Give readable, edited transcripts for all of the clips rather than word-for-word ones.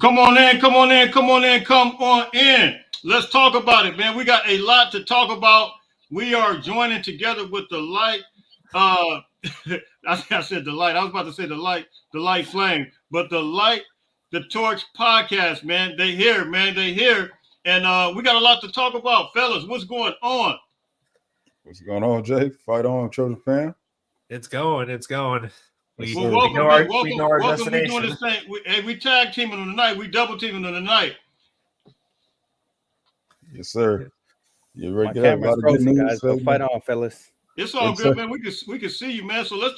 Come on in. Let's talk about it, man. We got a lot to talk about. We are joining together with the light. I said the light. I was about to say the light flame, but the torch podcast, man. They here. And we got a lot to talk about, fellas. What's going on? What's going on, Jay? Fight on, Trojan fan. It's going. Welcome. We doing this thing. We tag teaming them tonight. We double teaming them tonight. Yes, sir. You ready to get out? A lot of good news, guys. Go fight on, fellas. It's all good, man. We can see you, man. So let's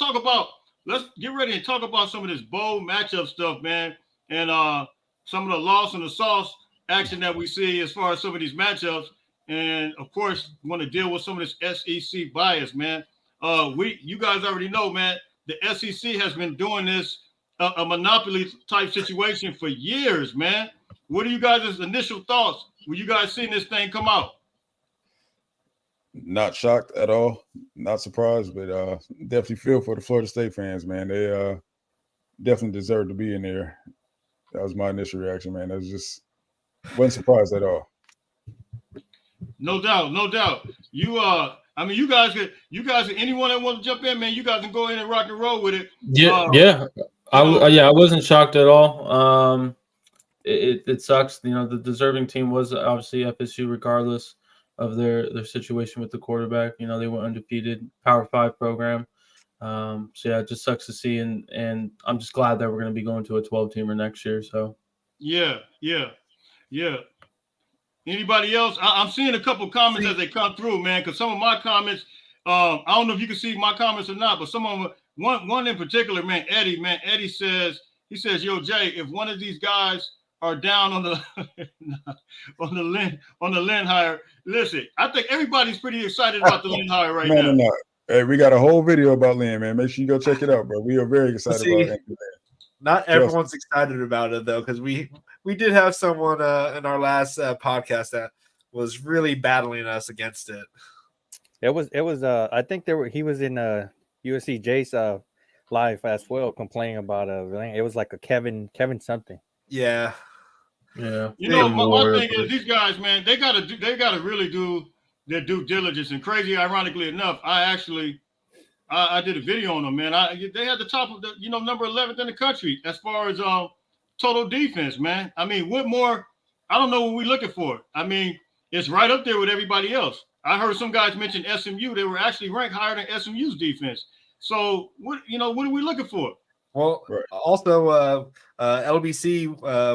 get ready and talk about some of this bowl matchup stuff, man, and some of the loss and the sauce action that we see as far as some of these matchups, and of course, want to deal with some of this SEC bias, man. You guys already know, man. The SEC has been doing this a monopoly type situation for years, man. What are you guys' initial thoughts when you guys seen this thing come out? Not shocked at all. Not surprised, but definitely feel for the Florida State fans, man. They definitely deserve to be in there. That was my initial reaction, man. Wasn't surprised at all. No doubt. You guys, anyone that wants to jump in, man, you guys can go in and rock and roll with it. I wasn't shocked at all. It sucks. You know, the deserving team was obviously FSU, regardless of their situation with the quarterback. You know, they went undefeated, Power 5 program. It just sucks to see, and I'm just glad that we're going to be going to a 12-teamer next year. So, yeah. Anybody else? I'm seeing a couple comments as they come through, man. Because some of my comments, I don't know if you can see my comments or not, but some of them, one in particular, man, Eddie. Man, Eddie says, "Yo, Jay, if one of these guys are down on the on the Lynn hire, listen, I think everybody's pretty excited about the Lynn hire right now." No. Hey, we got a whole video about Lynn, man. Make sure you go check it out, bro. We are very excited about it. Not everyone's excited about it though, because we did have someone in our last podcast that was really battling us against it. It was I think he was in USC J's live as well, complaining about it was like a Kevin something. Yeah. You know, my thing is these guys, man, they gotta really do their due diligence. And crazy, ironically enough, I did a video on them, man. They had the top of the, number 11th in the country as far as total defense, man. I mean, what more? I don't know what we're looking for. I mean, it's right up there with everybody else. I heard some guys mention SMU. They were actually ranked higher than SMU's defense. So what are we looking for? Well, also, LBC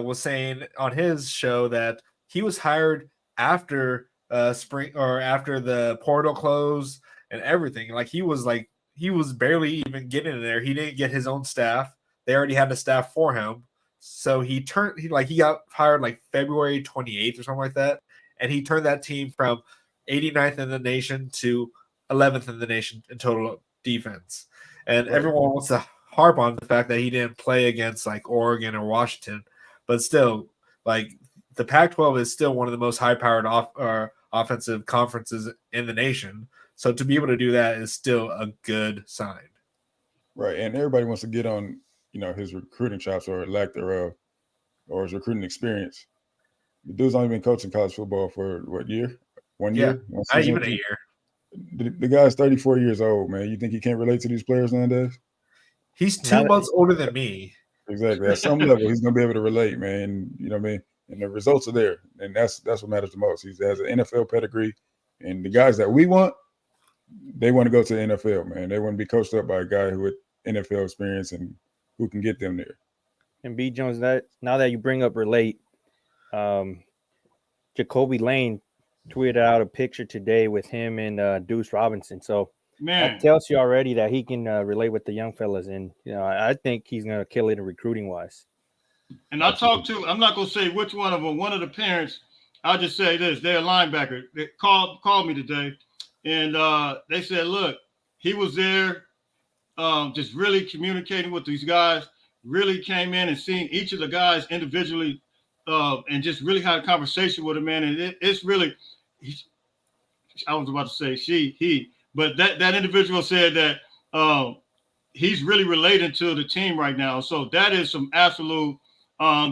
was saying on his show that he was hired after spring or after the portal closed and everything. Like he was barely even getting in there. He didn't get his own staff. They already had the staff for him. So he got hired like February 28th or something like that. And he turned that team from 89th in the nation to 11th in the nation in total defense. And everyone wants to harp on the fact that he didn't play against like Oregon or Washington. But still, like the Pac-12 is still one of the most high-powered offensive conferences in the nation. So to be able to do that is still a good sign. Right. And everybody wants to get on, his recruiting chops or lack thereof, or his recruiting experience. The dude's only been coaching college football for what year? 1 year? Not even a year. The guy's 34 years old, man. You think he can't relate to these players nowadays? He's 2 months older than me. Exactly. At some level, he's going to be able to relate, man. You know what I mean? And the results are there. And that's what matters the most. He has an NFL pedigree. And the guys that we want, they want to go to the NFL, man. They want to be coached up by a guy with NFL experience and who can get them there. And B. Jones, now that you bring up relate, Jacoby Lane tweeted out a picture today with him and Deuce Robinson. So that tells you already that he can relate with the young fellas. And, I think he's going to kill it in recruiting wise. And I'm not going to say which one of them, one of the parents, I'll just say this. They're a linebacker. They called me today. And they said, look, he was there just really communicating with these guys, really came in and seeing each of the guys individually and just really had a conversation with him, man. And it's really, I was about to say he, but that individual said that he's really relating to the team right now. So that is some absolute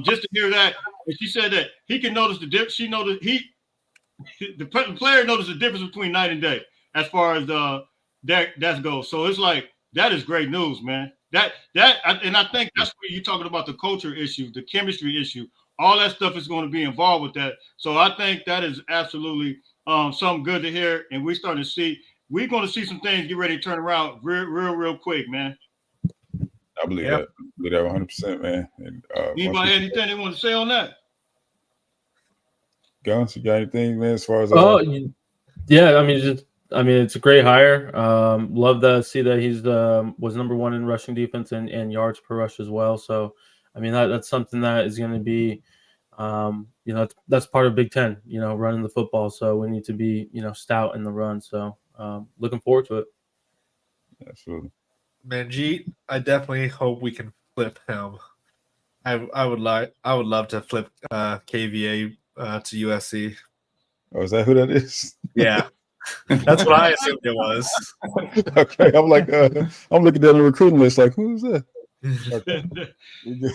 Just to hear that, and she said that he can notice the difference. She noticed the player noticed the difference between night and day as far as that goes. So it's like that is great news, man. And I think that's where you're talking about the culture issue, the chemistry issue. All that stuff is going to be involved with that. So I think that is absolutely something good to hear. And we're going to see some things get ready to turn around real quick, man. I believe that. I believe that 100%, man. And, anybody have anything they want to say on that? Guns, you got anything, man, as far as yeah, I mean, it's a great hire. Love to see that he's was number 1 in rushing defense and yards per rush as well. So, I mean, that's something that is going to be, that's part of Big Ten, running the football. So we need to be, stout in the run. So looking forward to it. Absolutely. Manjeet, I definitely hope we can flip him. I would love to flip KVA to USC. Oh, is that who that is? Yeah. That's what I assumed it was. Okay, I'm like, I'm looking down the recruiting list, like, who is that? Okay.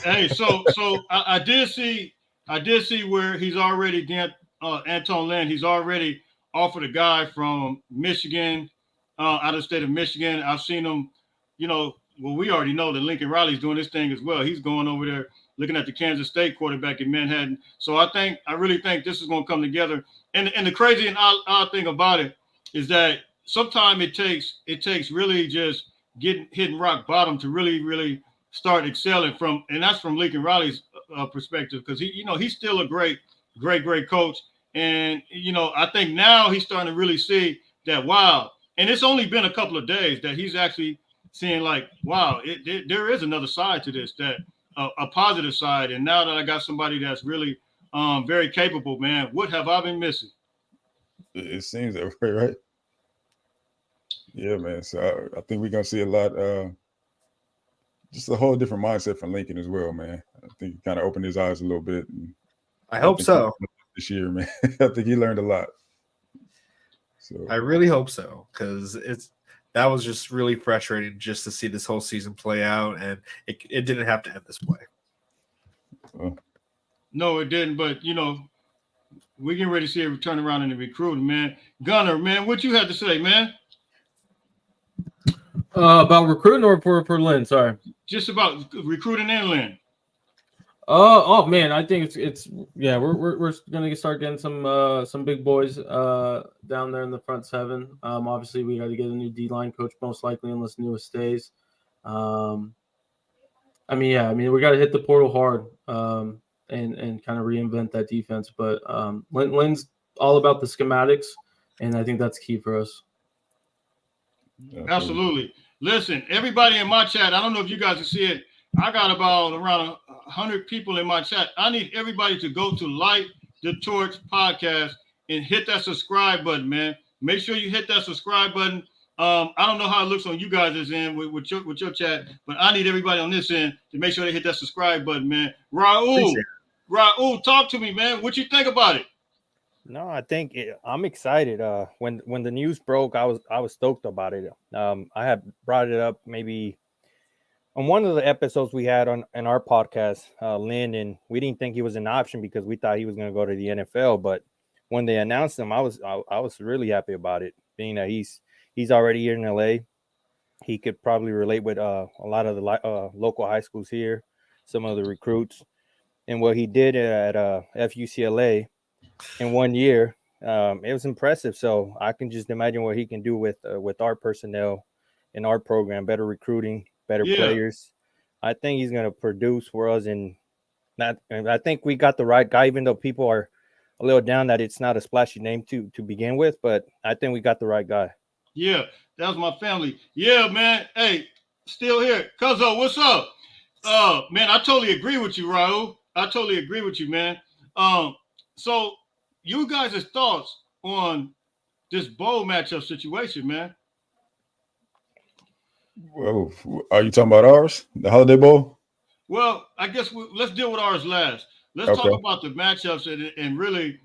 Hey, so I did see where he's already Anton Lynn. He's already offered a guy from Michigan, out of the state of Michigan. I've seen him, we already know that Lincoln Riley's doing this thing as well. He's going over there looking at the Kansas State quarterback in Manhattan. So I really think this is going to come together. And the crazy and odd thing about it is that sometimes it takes really just hitting rock bottom to really, really start excelling and that's from Lincoln Riley's perspective, because he's still a great coach. And, I think now he's starting to really see that, wow. And it's only been a couple of days that he's actually seeing like, wow, there is another side to this, that a positive side. And now that I got somebody that's really very capable, man, what have I been missing? It seems that way, right? Yeah, man. So I think we're going to see a lot, just a whole different mindset from Lincoln as well, man. I think he kind of opened his eyes a little bit. And I hope so. This year, man. I think he learned a lot. So I really hope so, because that was just really frustrating just to see this whole season play out, and it didn't have to end this way. No, it didn't. But we're getting ready to see it turn around in the recruiting, man. Gunner, man, what you had to say, man? About recruiting or for Lynn? Sorry. Just about recruiting and Lynn. Oh man, I think it's we're gonna start getting some big boys down there in the front seven. Obviously we got to get a new D-line coach most likely unless Newell stays. We got to hit the portal hard and kind of reinvent that defense. But Lynn's all about the schematics, and I think that's key for us. Absolutely. Listen, everybody in my chat, I don't know if you guys can see it. I got about around 100 people in my chat. I need everybody to go to Light the Torch podcast and hit that subscribe button, man. Make sure you hit that subscribe button. I don't know how it looks on you guys' end with your chat, but I need everybody on this end to make sure they hit that subscribe button, man. Raul, talk to me, man. What you think about it? No, I'm excited. When the news broke, I was stoked about it. I had brought it up maybe on one of the episodes we had in our podcast, Lynn, and we didn't think he was an option because we thought he was going to go to the NFL. But when they announced him, I was really happy about it, being that he's already here in LA. He could probably relate with a lot of the local high schools here, some of the recruits, and what he did at FUCLA in 1 year, it was impressive. So I can just imagine what he can do with our personnel in our program, better recruiting, better players. I think he's going to produce for us, and I think we got the right guy, even though people are a little down that it's not a splashy name to begin with, but I think we got the right guy. Yeah, that was my family. Yeah, man. Hey, still here. Cuzzo, what's up? Man, I totally agree with you, Raul. I totally agree with you, man. So you guys' thoughts on this bowl matchup situation, man? Well, are you talking about ours, the Holiday Bowl? Well, I guess let's deal with ours last. Let's talk about the matchups and really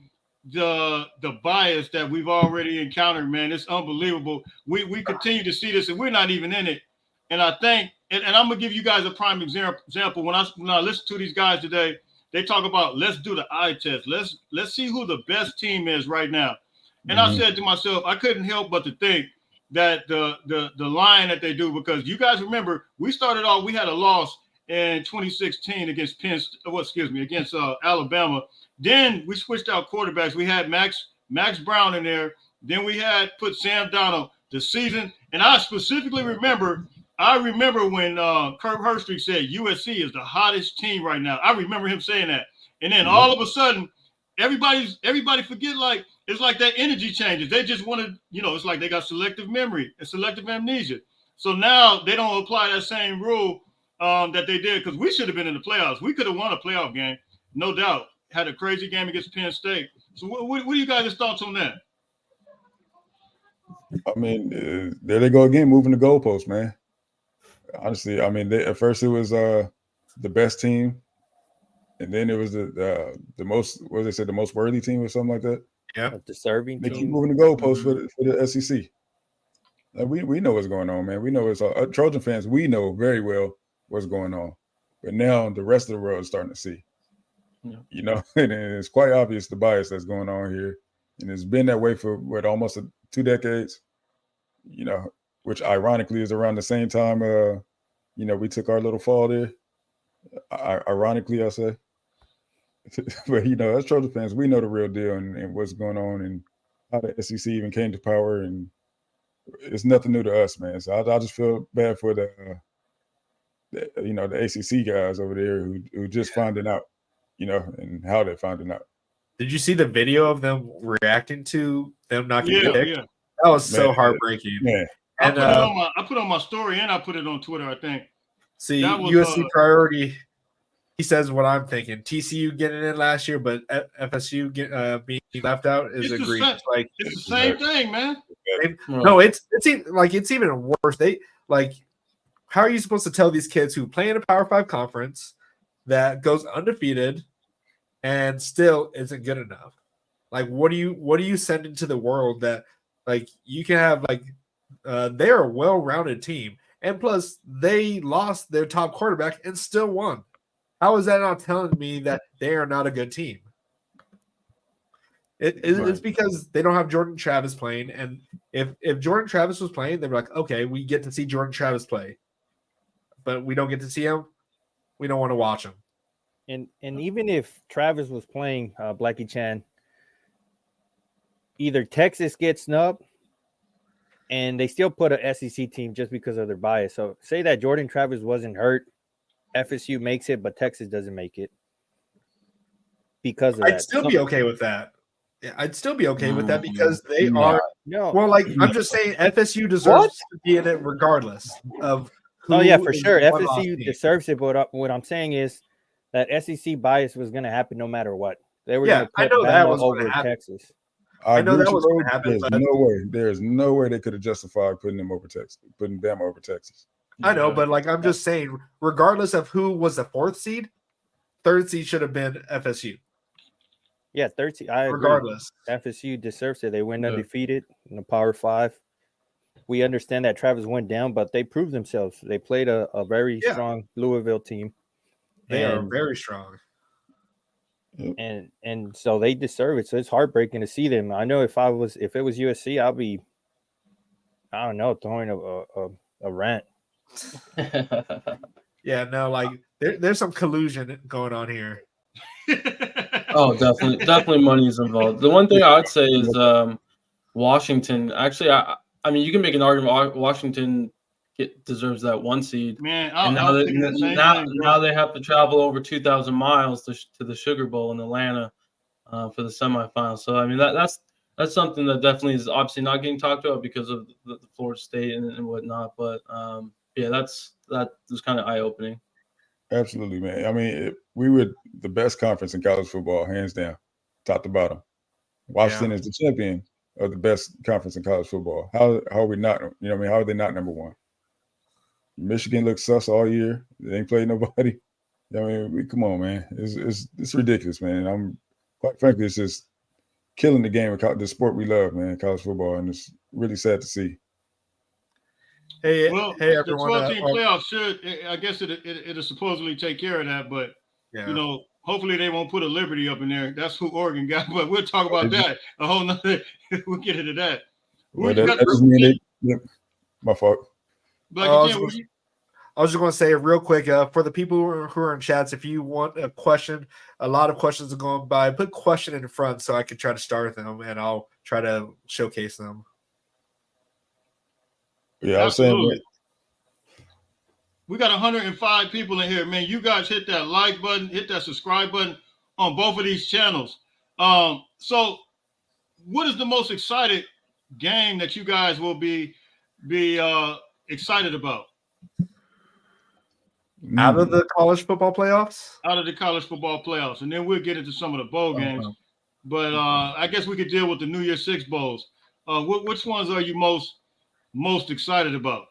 the bias that we've already encountered, man. It's unbelievable. We continue to see this, and we're not even in it. And I think and I'm gonna give you guys a prime example. When I listen to these guys today, they talk about let's do the eye test. Let's see who the best team is right now. And I said to myself, I couldn't help but to think that the line that they do, because you guys remember we started off, we had a loss in 2016 against against Alabama. Then we switched out quarterbacks. We had Max Brown in there. Then we had put Sam Darnold the season. And I specifically remember when Kirk Herbstreit said USC is the hottest team right now. I remember him saying that. And then all of a sudden, everybody forget, like, it's like that energy changes. They just want to, it's like they got selective memory and selective amnesia. So now they don't apply that same rule that they did, because we should have been in the playoffs. We could have won a playoff game, no doubt. Had a crazy game against Penn State. So what are you guys' thoughts on that? I mean, there they go again, moving the goalposts, man. Honestly, I mean, at first it was the best team, and then it was the most, what did they say, the most worthy team or something like that. Yeah, deserving. They keep moving the goalposts for the SEC. Like, we know what's going on, man. We know it's Trojan fans. We know very well what's going on, but now the rest of the world is starting to see. Yeah. And it's quite obvious the bias that's going on here, and it's been that way for almost 2 decades. Which ironically is around the same time, we took our little fall there. Ironically, I say. But, as Trojan fans, we know the real deal and what's going on and how the SEC even came to power. And it's nothing new to us, man. So I just feel bad for the ACC guys over there who just finding out, and how they're finding out. Did you see the video of them reacting to them not getting picked? Yeah. That was so heartbreaking. Yeah. And I put it on my story, and I put it on Twitter, I think. See, USC priority. He says what I'm thinking. TCU getting in last year, but FSU being left out is egregious. It's the same thing, man. No, it's even worse. How are you supposed to tell these kids who play in a Power 5 conference that goes undefeated and still isn't good enough? Like, what are you sending to the world that you can have they're a well-rounded team, and plus they lost their top quarterback and still won. How is that not telling me that they are not a good team? It's because they don't have Jordan Travis playing, and if Jordan Travis was playing, they'd be like, okay, we get to see Jordan Travis play, but we don't get to see him. We don't want to watch him. And even if Travis was playing, Blackie Chan, either Texas gets snubbed, and they still put a SEC team just because of their bias. So say that Jordan Travis wasn't hurt, FSU makes it, but Texas doesn't make it because of that. I'd still be okay with that. Yeah, I'd still be okay with that because they are. No. Well, I'm just saying FSU deserves to be in it regardless of who. Oh, yeah, for sure. FSU deserves it, but what I'm saying is that SEC bias was going to happen no matter what. They were going to put Bama over Texas. I know that was going to happen. There's no way they could have justified putting Bama over Texas. I know, but I'm just saying, regardless of who was the 4th seed, 3rd seed should have been FSU. Yeah, 3rd seed. I agree. Regardless, FSU deserves it. They went undefeated in the Power 5. We understand that Travis went down, but they proved themselves. They played a very strong Louisville team. They are very strong. And so they deserve it. So it's heartbreaking to see them. I know if it was USC, I'll be, I don't know, throwing a rant. Yeah, no, there's some collusion going on here. Oh, definitely money is involved. The one thing I would say is Washington. Actually, I mean, you can make an argument Washington deserves that 1 seed. Man, now they have to travel over 2,000 miles to the Sugar Bowl in Atlanta for the semifinals. So I mean that's something that definitely is obviously not getting talked about because of the Florida State and whatnot. But that was kind of eye-opening. Absolutely, man. I mean, we were the best conference in college football, hands down, top to bottom. Washington is the champion of the best conference in college football. How are we not? How are they not number 1? Michigan looks sus all year. They ain't played nobody. I mean, come on, man. It's ridiculous, man. I'm quite frankly, it's just killing the game of the sport we love, man, college football, and it's really sad to see. Hey, Well, hey the everyone. 12-team playoff I guess it'll supposedly take care of that, but Yeah. hopefully they won't put a Liberty up in there. That's who Oregon got, but we'll talk about that a whole nother. We'll get into that. Well, that doesn't mean my fault. I was just going to say real quick for the people who are in chats, if you want a question, a lot of questions are going by. Put question in front so I can try to start them, and I'll try to showcase them. Yeah, I was saying. We got 105 people in here, man. You guys hit that like button, hit that subscribe button on both of these channels. So, what is the most excited game that you guys will be excited about? Out of the college football playoffs? Out of the college football playoffs. And then we'll get into some of the bowl games. But I guess we could deal with the New Year's Six bowls. Which ones are you most excited about?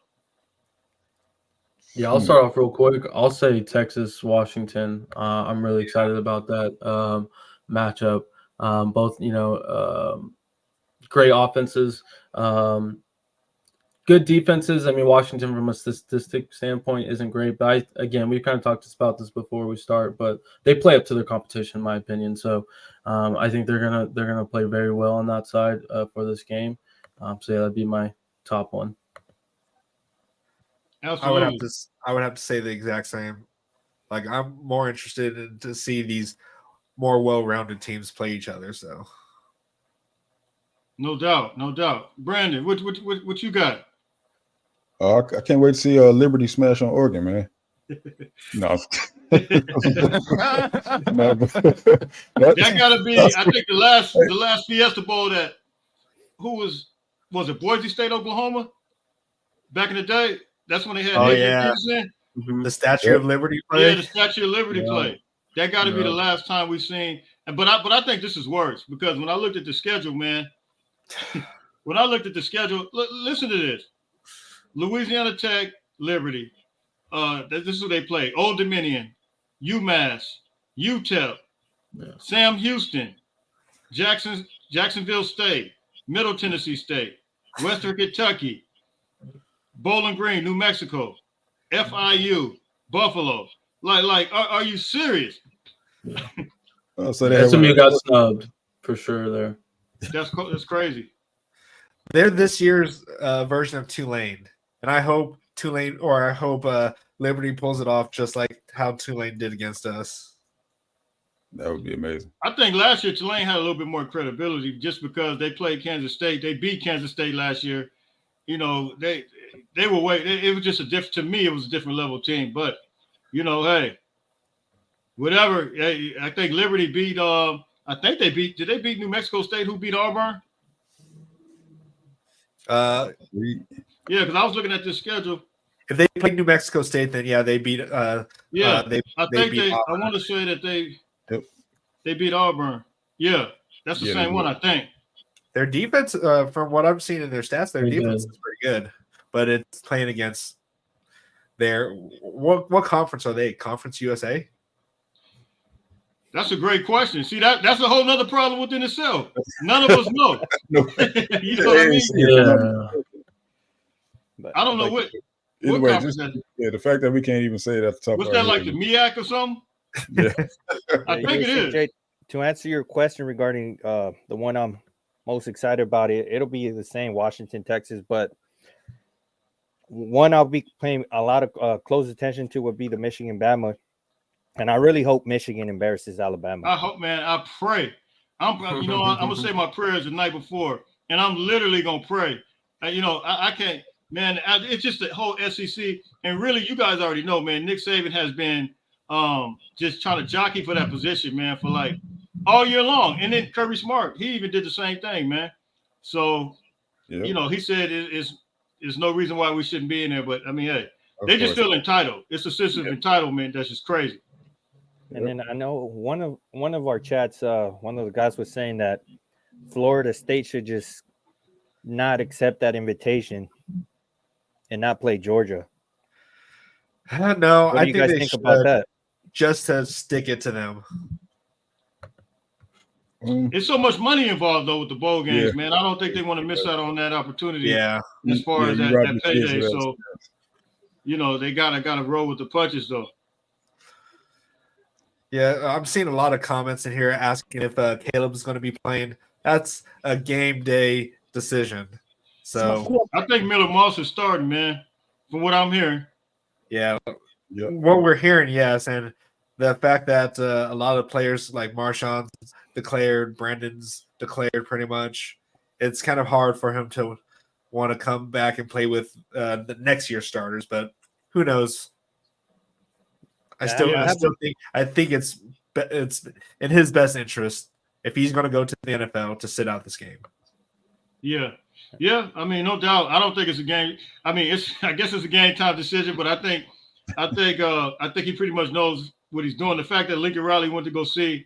Yeah, I'll start off real quick. I'll say Texas, Washington. I'm really excited about that matchup. Both, great offenses. Good defenses. I mean, Washington from a statistic standpoint isn't great, but we kind of talked about this before we start, but they play up to their competition, in my opinion. So I think they're gonna play very well on that side for this game. So that'd be my top one. Absolutely. I would have to say the exact same. Like, I'm more interested to see these more well-rounded teams play each other. So, no doubt. Brandon, what you got? I can't wait to see Liberty smash on Oregon, man. No. That gotta be. I think the last Fiesta Bowl that was it Boise State, Oklahoma? Back in the day, that's when they had the Statue of Liberty play. Yeah, the Statue of Liberty play. That got to be the last time we've seen. But I think this is worse because when I looked at the schedule, man, listen to this. Louisiana Tech, Liberty. This is who they play. Old Dominion, UMass, UTEP, Sam Houston, Jacksonville State, Middle Tennessee State, Western Kentucky, Bowling Green, New Mexico, FIU, Buffalo. Are you serious? So SMU got snubbed for sure there. That's crazy. They're this year's version of Tulane. And I hope Liberty pulls it off just like how Tulane did against us. That would be amazing. I think last year Tulane had a little bit more credibility just because they played Kansas State. They beat Kansas State last year. They were it was just to me, it was a different level team. But, hey, whatever. I think Liberty beat did they beat New Mexico State? Who beat Auburn? Yeah, because I was looking at this schedule. If they played New Mexico State, then they beat. I want to say that they beat Auburn. Yeah, that's the same one, I think. Their defense, from what I've seen in their stats, their defense is pretty good, but it's playing against what conference are they? Conference USA? That's a great question. See, that's a whole nother problem within itself. None of us know. You know what I mean? Yeah. I don't know what conference that is. The fact that we can't even say it at the top. What's that, like the MEAC or something? Yeah. I think it is. J, to answer your question regarding the one I'm most excited about, it'll be the same, Washington, Texas, but one I'll be paying a lot of close attention to would be the Michigan Bama. And I really hope Michigan embarrasses Alabama. I hope, man. I pray. I'm gonna say my prayers the night before, and I'm literally gonna pray. I can't, man. It's just the whole SEC, and really, you guys already know, man. Nick Saban has been just trying to jockey for that position, man, for like all year long. And then Kirby Smart, he even did the same thing, man. So, he said there's no reason why we shouldn't be in there. But I mean, hey, they just feel entitled. It's a sense of entitlement that's just crazy. And then I know one of our chats, one of the guys was saying that Florida State should just not accept that invitation and not play Georgia. No, I think about that? Just to stick it to them. It's so much money involved though with the bowl games, man. I don't think they want to miss out on that opportunity. Yeah. As far as that payday, so they gotta roll with the punches though. Yeah, I'm seeing a lot of comments in here asking if Caleb's going to be playing. That's a game day decision. So I think Miller Moss is starting, man. From what I'm hearing. Yeah. What we're hearing, yes, and the fact that a lot of players like Marshawn's declared, Brandon's declared, pretty much, it's kind of hard for him to want to come back and play with the next year's starters. But who knows? I think it's in his best interest if he's going to go to the NFL to sit out this game. Yeah. I mean, no doubt. I don't think it's a game. I mean, I guess it's a game time decision, but I think he pretty much knows what he's doing. The fact that Lincoln Riley went to go see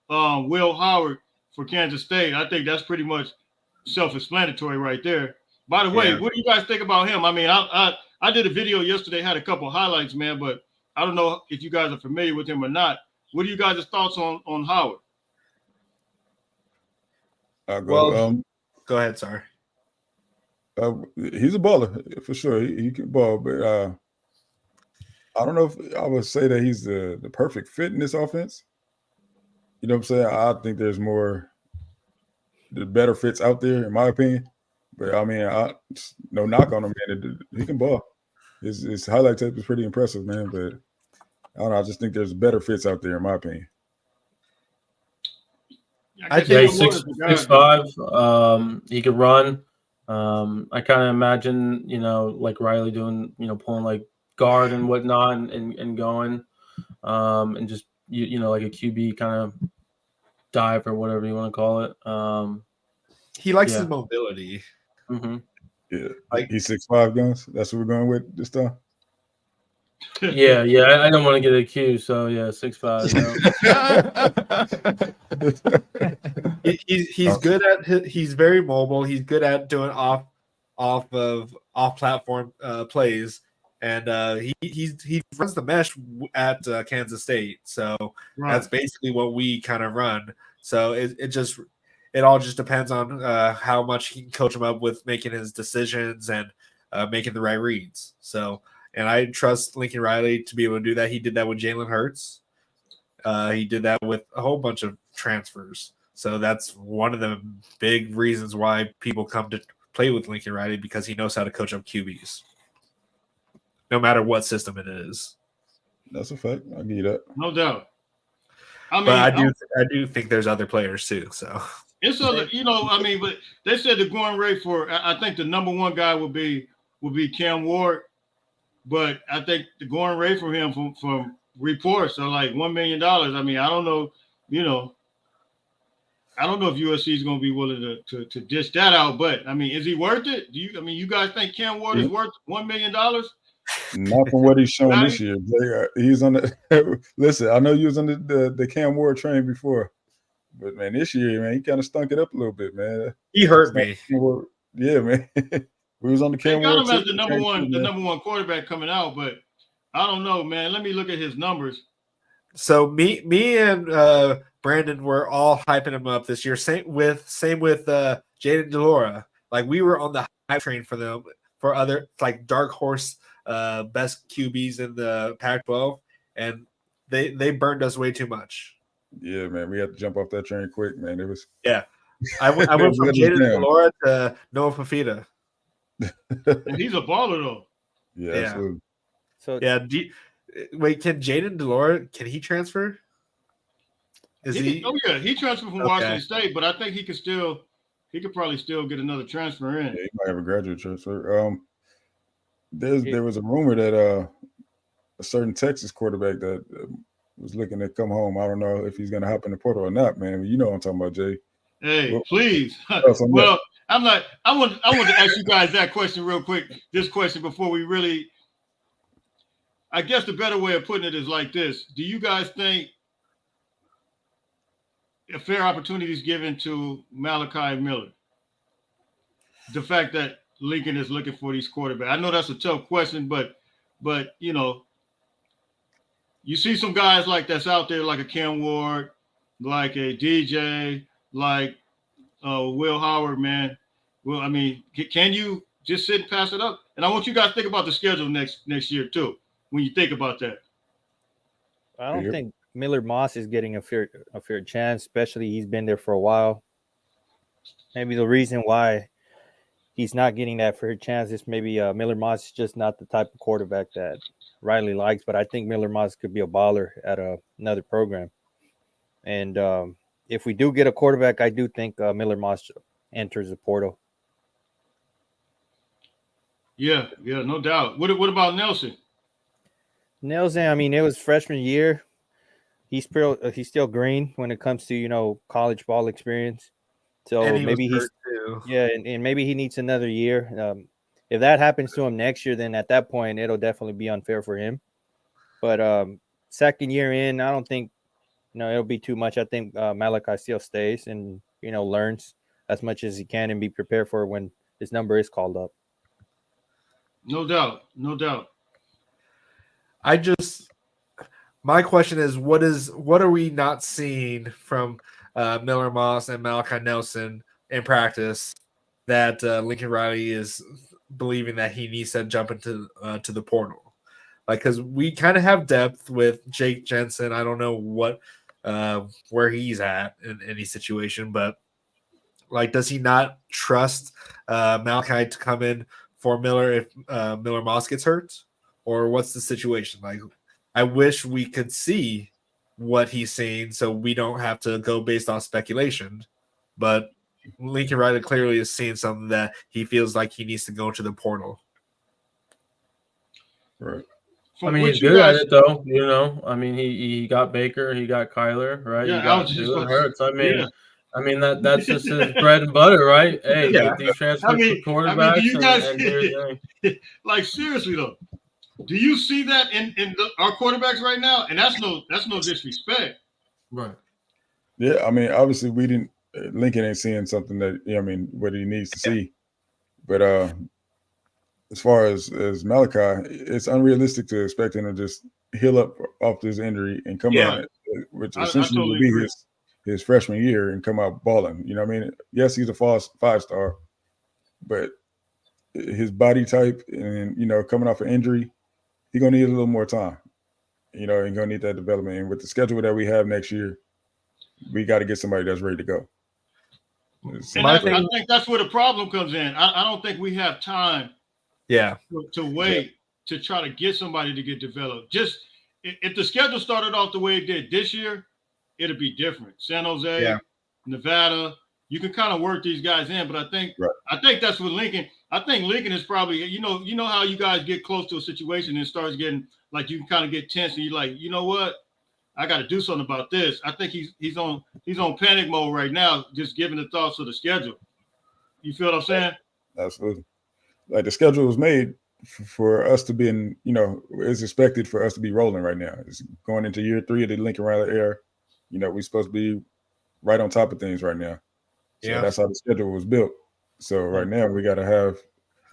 Will Howard for Kansas State, I think that's pretty much self-explanatory right there. By the way, what do you guys think about him? I mean, I did a video yesterday, had a couple of highlights, man, but I don't know if you guys are familiar with him or not. What are you guys' thoughts on Howard? Go ahead, sorry. He's a baller for sure. He can ball, but I don't know if I would say that he's the perfect fit in this offense. You know what I'm saying? I think there's the better fits out there, in my opinion. But I mean, no knock on him, man. He can ball. His highlight tape is pretty impressive, man. But I don't know. I just think there's better fits out there, in my opinion. I think he's 6'5". He could run. I kind of imagine, like Riley doing, pulling like guard and whatnot and going, and just like a QB kind of dive or whatever you want to call it. He likes his mobility. Mm-hmm. Yeah, he's 6'5", guns. That's what we're going with this time. Yeah. I don't want to get accused, so yeah, 6'5". He's good at he's very mobile. He's good at doing off platform plays, and he runs the mesh at Kansas State. So that's basically what we kind of run. So it all just depends on how much he can coach him up with making his decisions and making the right reads. So. And I trust Lincoln Riley to be able to do that. He did that with Jalen Hurts. He did that with a whole bunch of transfers. So that's one of the big reasons why people come to play with Lincoln Riley, because he knows how to coach up QBs, no matter what system it is. That's a fact. I give you that. No doubt. I mean, but I do think there's other players too. So it's other, but they said the going rate for, I think the number one guy would be Cam Ward. But I think the going rate for him from reports are like $1 million. I mean, I don't know, I don't know if USC is going to be willing to dish that out. But I mean, is he worth it? You guys think Cam Ward is worth $1 million? Not from what he's shown this year. He's on the listen. I know you was on the Cam Ward train before, but man, this year, man, he kind of stunk it up a little bit, man. He hurt me. Yeah, man. We was on the Cam Ward. They got him as the number one quarterback coming out, but I don't know, man. Let me look at his numbers. So me and Brandon were all hyping him up this year. Same with Jaden DeLora. Like, we were on the hype train for them, for other like dark horse best QBs in the Pac-12, and they burned us way too much. Yeah, man, we had to jump off that train quick, man. It was I went from Jaden DeLora to Noah Fafita. He's a baller though. Yeah, absolutely. So wait, can Jaden DeLora, can he transfer? He transferred from Washington State, but I think he could probably still get another transfer in. Yeah, he might have a graduate transfer. There was a rumor that a certain Texas quarterback that was looking to come home. I don't know if he's going to hop in the portal or not, man. You know what I'm talking about, Jay. Hey, please. Well, I want to ask you guys that question real quick. This question before we really. I guess the better way of putting it is like this: do you guys think a fair opportunity is given to Malachi Miller? The fact that Lincoln is looking for these quarterbacks. I know that's a tough question, but you see some guys like that's out there, like a Cam Ward, like a DJ, like Will Howard, man. Well, I mean, can you just sit and pass it up? And I want you guys to think about the schedule next year too. When you think about that, I don't think Miller Moss is getting a fair chance, especially he's been there for a while. Maybe the reason why he's not getting that fair chance is maybe Miller Moss is just not the type of quarterback that Riley likes. But I think Miller Moss could be a baller at another program. And if we do get a quarterback, I do think Miller Moss enters the portal. Yeah, no doubt. What about Nelson? Nelson, I mean, it was freshman year. He's still green when it comes to college ball experience. So maybe and maybe he needs another year. If that happens to him next year, then at that point it'll definitely be unfair for him. But second year in, I don't think it'll be too much. I think Malachi still stays and learns as much as he can and be prepared for when his number is called up. No doubt. My question is, what are we not seeing from Miller Moss and Malachi Nelson in practice that Lincoln Riley is believing that he needs to jump into to the portal? Like, because we kind of have depth with Jake Jensen. I don't know where he's at in any situation, but like, does he not trust Malachi to come in for Miller if Miller Moss gets hurt, or what's the situation? Like, I wish we could see what he's saying so we don't have to go based on speculation, but Lincoln Riley clearly is seeing something that he feels like he needs to go to the portal. Right. I mean, he's good at it, though. I mean, he got Baker, he got Kyler, right? Yeah, he got Jalen Hurts. I mean, yeah. I mean that's just his bread and butter, right? Hey, get these transfer quarterbacks. Do you guys and like, seriously though? Do you see that in our quarterbacks right now? And that's no disrespect, right? Yeah, I mean, obviously Lincoln ain't seeing something that what he needs to see, but as far as Malachi, it's unrealistic to expect him to just heal up off this injury and come out, which essentially will be his freshman year, and come out balling. You know what I mean? Yes, he's a five-star, but his body type and coming off an injury, he's gonna need a little more time. And gonna need that development. And with the schedule that we have next year, we got to get somebody that's ready to go. And I think that's where the problem comes in. I don't think we have time. To wait to try to get somebody to get developed. Just if the schedule started off the way it did this year, it'd be different. San Jose, Nevada, you can kind of work these guys in, but I think that's what Lincoln. I think Lincoln is probably, you know how you guys get close to a situation and it starts getting like, you can kind of get tense and you're like, you know what? I got to do something about this. I think he's on panic mode right now, just giving the thoughts of the schedule. You feel what I'm saying? Absolutely. Like, the schedule was made for us to be in, it's expected for us to be rolling right now. It's going into year 3 of the Lincoln Riley era. We're supposed to be right on top of things right now. So that's how the schedule was built. So right now we got to have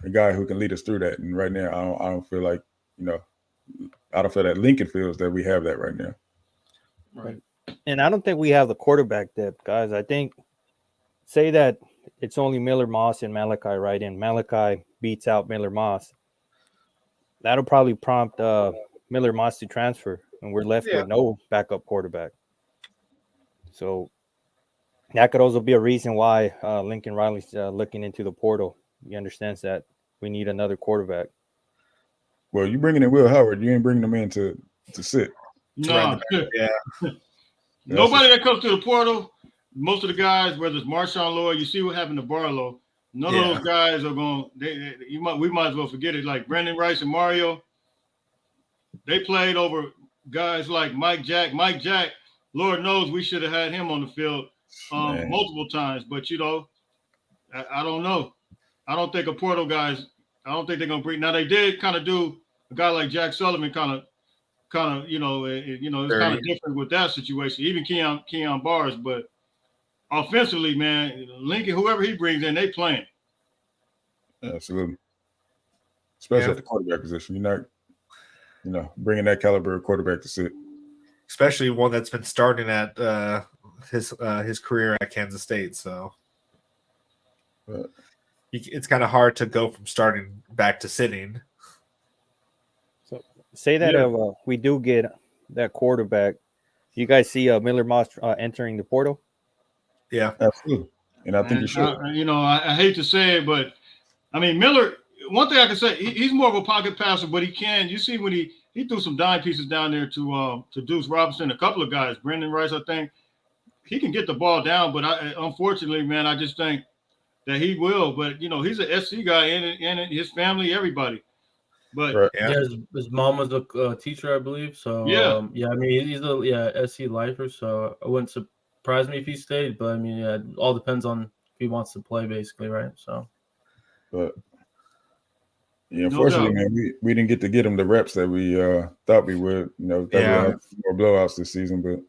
a guy who can lead us through that. And right now I don't feel like, I don't feel that Lincoln feels that we have that right now. Right. And I don't think we have the quarterback depth, guys. I think, say that it's only Miller Moss and Malachi, right? And Malachi beats out Miller Moss. That'll probably prompt Miller Moss to transfer, and we're left with no backup quarterback. So that could also be a reason why Lincoln Riley's looking into the portal. He understands that we need another quarterback. Well, you bringing in Will Howard, you ain't bringing him in to sit. No. Nobody that comes to the portal, most of the guys, whether it's Marshawn Lloyd, you see what happened to Barlow. None of those guys are going. We might as well forget it. Like Brandon Rice and Mario, they played over guys like Mike Jack. Mike Jack, Lord knows we should have had him on the field multiple times. But I don't know. I don't think a portal guys. I don't think they're gonna bring. Now they did kind of do a guy like Jack Sullivan kind of it's kind of different with that situation. Even Keon Bars, but offensively, man, Lincoln, whoever he brings in, they playing. Absolutely. Especially at the quarterback position. You're not, bringing that caliber of quarterback to sit. Especially one that's been starting at his career at Kansas State. So Right. it's kind of hard to go from starting back to sitting. So say that Yeah. if we do get that quarterback, you guys see Miller Moss entering the portal? Yeah, Absolutely. And I think And, he should. I hate to say it, but I mean Miller. One thing I can say, he's more of a pocket passer, but he can. You see when he threw some dime pieces down there to Deuce Robinson, a couple of guys, Brendan Rice, I think he can get the ball down. But unfortunately, man, I just think that he will. But he's an SC guy and his family, everybody. But Right. yeah. Yeah, his mom was a teacher, I believe. So Yeah. I mean, he's a SC lifer. So it wouldn't surprise me if he stayed. But I mean, yeah, it all depends on if he wants to play, basically, right? So, But yeah, No unfortunately, doubt. man, we didn't get to get him the reps that we thought we would. Thought we Yeah. would have more blowouts this season, but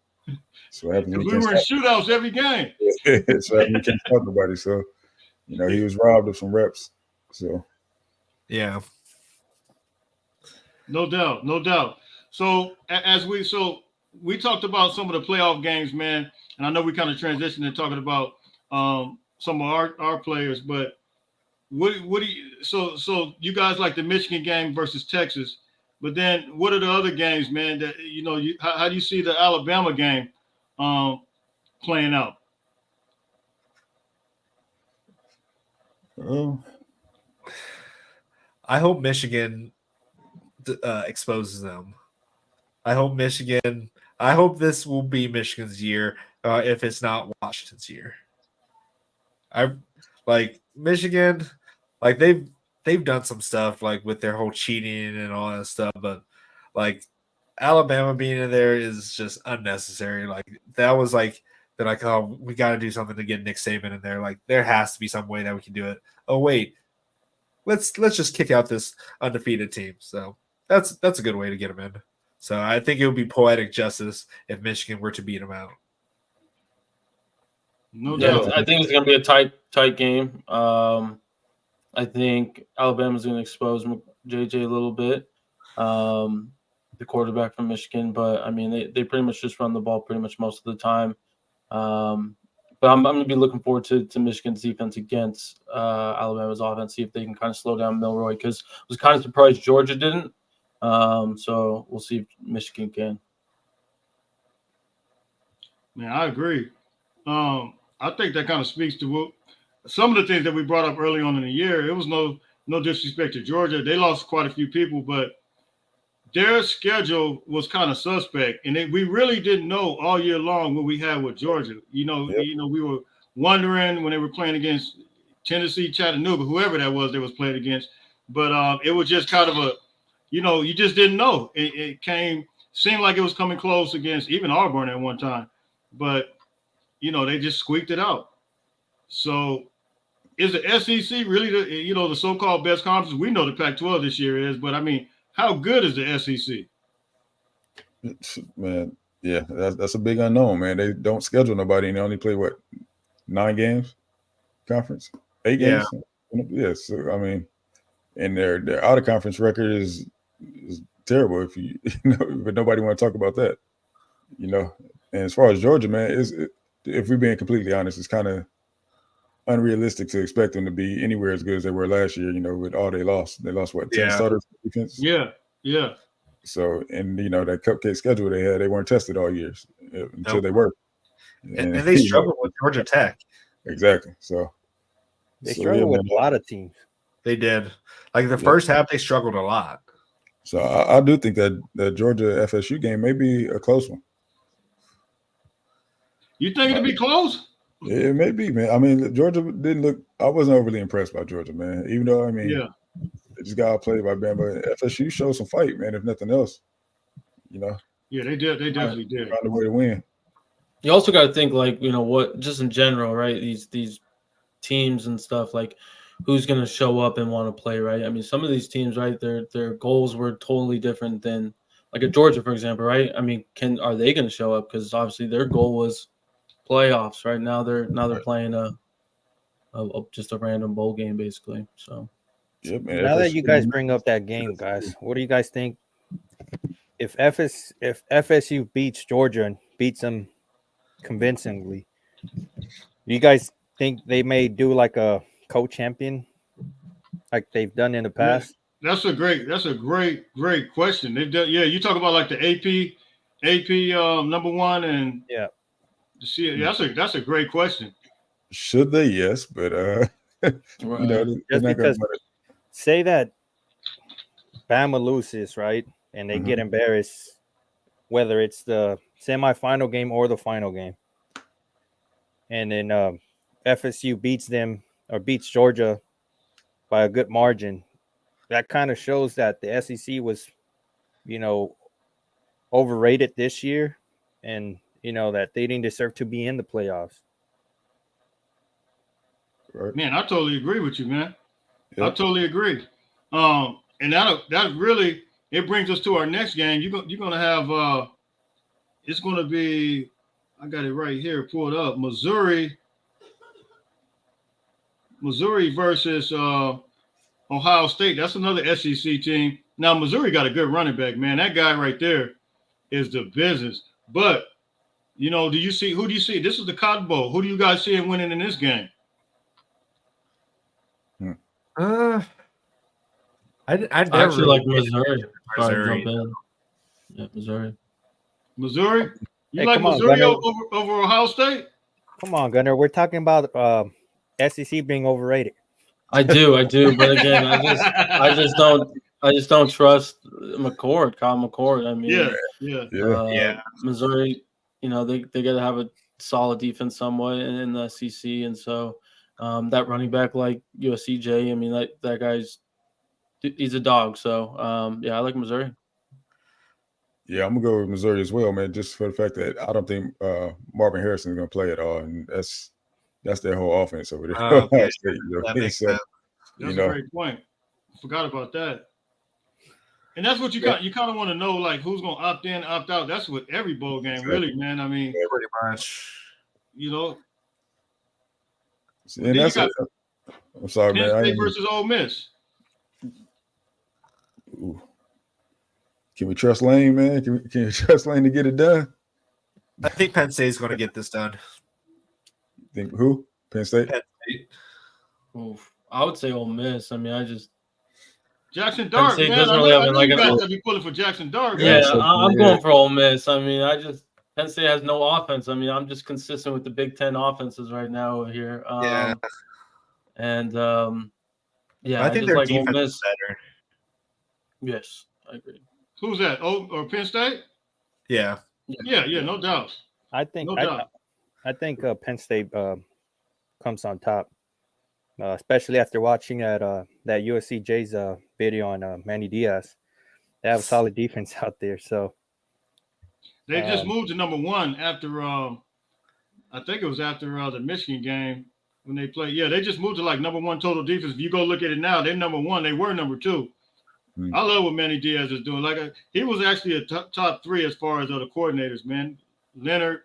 so happens because we we can't were in stop. shootouts every game. So we can't stop nobody. So he was robbed of some reps. So Yeah. No doubt, no doubt. So we talked about some of the playoff games, man, and I know we kind of transitioned to talking about some of our players, but what do you so you guys like the Michigan game versus Texas, but then what are the other games, man? That how do you see the Alabama game playing out? I hope Michigan exposes them. I hope this will be Michigan's year if it's not Washington's year. I like Michigan, like they've done some stuff like with their whole cheating and all that stuff, but like Alabama being in there is just unnecessary. Like that was like they're like, oh, we got to do something to get Nick Saban in there. Like there has to be some way that we can do it. Oh wait, let's just kick out this undefeated team. So that's a good way to get them in. So I think it would be poetic justice if Michigan were to beat them out. No yeah, doubt. I think it's going to be a tight game. I think Alabama's going to expose JJ a little bit, the quarterback from Michigan. But I mean, they pretty much just run the ball pretty much most of the time. But I'm going to be looking forward to Michigan's defense against Alabama's offense, see if they can kind of slow down Milroy, because I was kind of surprised Georgia didn't. So we'll see if Michigan can. Man, I agree. I think that kind of speaks to some of the things that we brought up early on in the year. It was no disrespect to Georgia. They lost quite a few people, but their schedule was kind of suspect, and we really didn't know all year long what we had with Georgia. We were wondering when they were playing against Tennessee, Chattanooga, whoever that was they was playing against. But it was just kind of you just didn't know. It seemed like it was coming close against even Auburn at one time, but they just squeaked it out. So is the SEC really the so-called best conference? We know the Pac-12 this year is, but I mean, how good is the SEC? Man, yeah, that's a big unknown, man. They don't schedule nobody, and they only play 9 games, conference, 8 games. Yeah, so I mean, and their out of conference record is terrible. If but nobody want to talk about that, And as far as Georgia, man, if we're being completely honest, it's kind of unrealistic to expect them to be anywhere as good as they were last year. With all they lost. They lost 10 starters defense. Yeah. So and that cupcake schedule they had, they weren't tested all years until they were. And they struggled with Georgia Tech. Exactly. So they struggled with a lot of teams. They did. Like the first half, they struggled a lot. So I do think that Georgia FSU game may be a close one. You think it'll be close? It may be, man. I mean, Georgia didn't look. I wasn't overly impressed by Georgia, man. Even though they just got played by Bama. FSU showed some fight, man. If nothing else, Yeah, they did. They definitely did. Found a way to win. You also got to think what just in general, right? These teams and stuff, like who's going to show up and want to play, right? I mean, some of these teams, right? Their goals were totally different than like a Georgia, for example, right? I mean, are they going to show up? Because obviously their goal was playoffs. Right now they're playing just a random bowl game, basically. So yeah, man, now that you guys bring up that game, guys, what do you guys think if FSU beats Georgia and beats them convincingly. Do you guys think they may do like a co-champion, like they've done in the past? That's a great question. They've done, yeah. You talk about like the AP number one and Yeah. See, that's a great question. Should they? Yes, but you know, just because say that Bama loses, right, and they get embarrassed, whether it's the semifinal game or the final game, and then FSU beats them or beats Georgia by a good margin. That kind of shows that the SEC was, you know, overrated this year, and you know that they didn't deserve to be in the playoffs. Right. Man, I totally agree with you, man. Yep. I totally agree. And that really it brings us to our next game. You're gonna have it's gonna be, I got it right here, pull it up. Missouri versus Ohio State. That's another SEC team. Now Missouri got a good running back, man. That guy right there is the business. But you know, who do you see? This is the Cotton Bowl. Who do you guys see him winning in this game? I actually like Missouri. Missouri. Yeah, Missouri. Missouri? You Hey, like come on, Missouri Gunner. over Ohio State? Come on, Gunner. We're talking about SEC being overrated. I do, but again, I just don't trust McCord, Kyle McCord. I mean, yeah. Missouri, you know, they got to have a solid defense somewhat in the SEC, and so that running back like USC J, I mean, that he's a dog. So yeah, I like Missouri. Yeah, I'm gonna go with Missouri as well, man. Just for the fact that I don't think Marvin Harrison is gonna play at all, and that's their whole offense over there. Okay. That makes sense. That's a great point. I forgot about that. And that's what you kind of want to know, like who's gonna opt in, opt out. That's what every bowl game, really, man. I mean, pretty much. You know. And that's I'm sorry, Penn man. State versus Ole Miss. Ooh. Can we trust Lane, man? Can you trust Lane to get it done? I think Penn State's going to get this done. Think who? Penn State? Penn State. Oof. I would say Ole Miss. I mean, Jackson Dart, man. Doesn't really have you guys be pulling for Jackson Dart, man. Yeah, I'm going for Ole Miss. I mean, Penn State has no offense. I mean, I'm just consistent with the Big Ten offenses right now here. And I think just their like defense Ole Miss. is better. Yes, I agree. Who's that? Or Penn State? Yeah, no doubt. I think Penn State comes on top, especially after watching that USC J's video on Manny Diaz. They have a solid defense out there, so they just moved to number one after I think it was after the Michigan game when they played. Yeah, they just moved to like number one total defense. If you go look at it now, they're number one. They were number two. I love what Manny Diaz is doing. He was actually a top three as far as other coordinators, man. Leonard,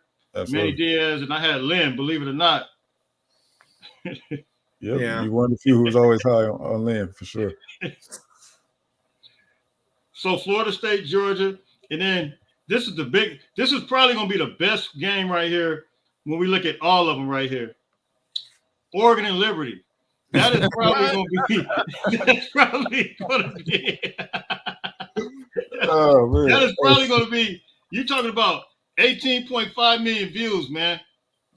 Manny Diaz, and I had Lynn, believe it or not. You're one of the few who was always high on Lynn, for sure. So Florida State, Georgia, and then this is probably going to be the best game right here when we look at all of them right here. Oregon and Liberty. That is probably going to be. That's probably going to be. Oh man, that is probably going to be. You're talking about 18.5 million views, man.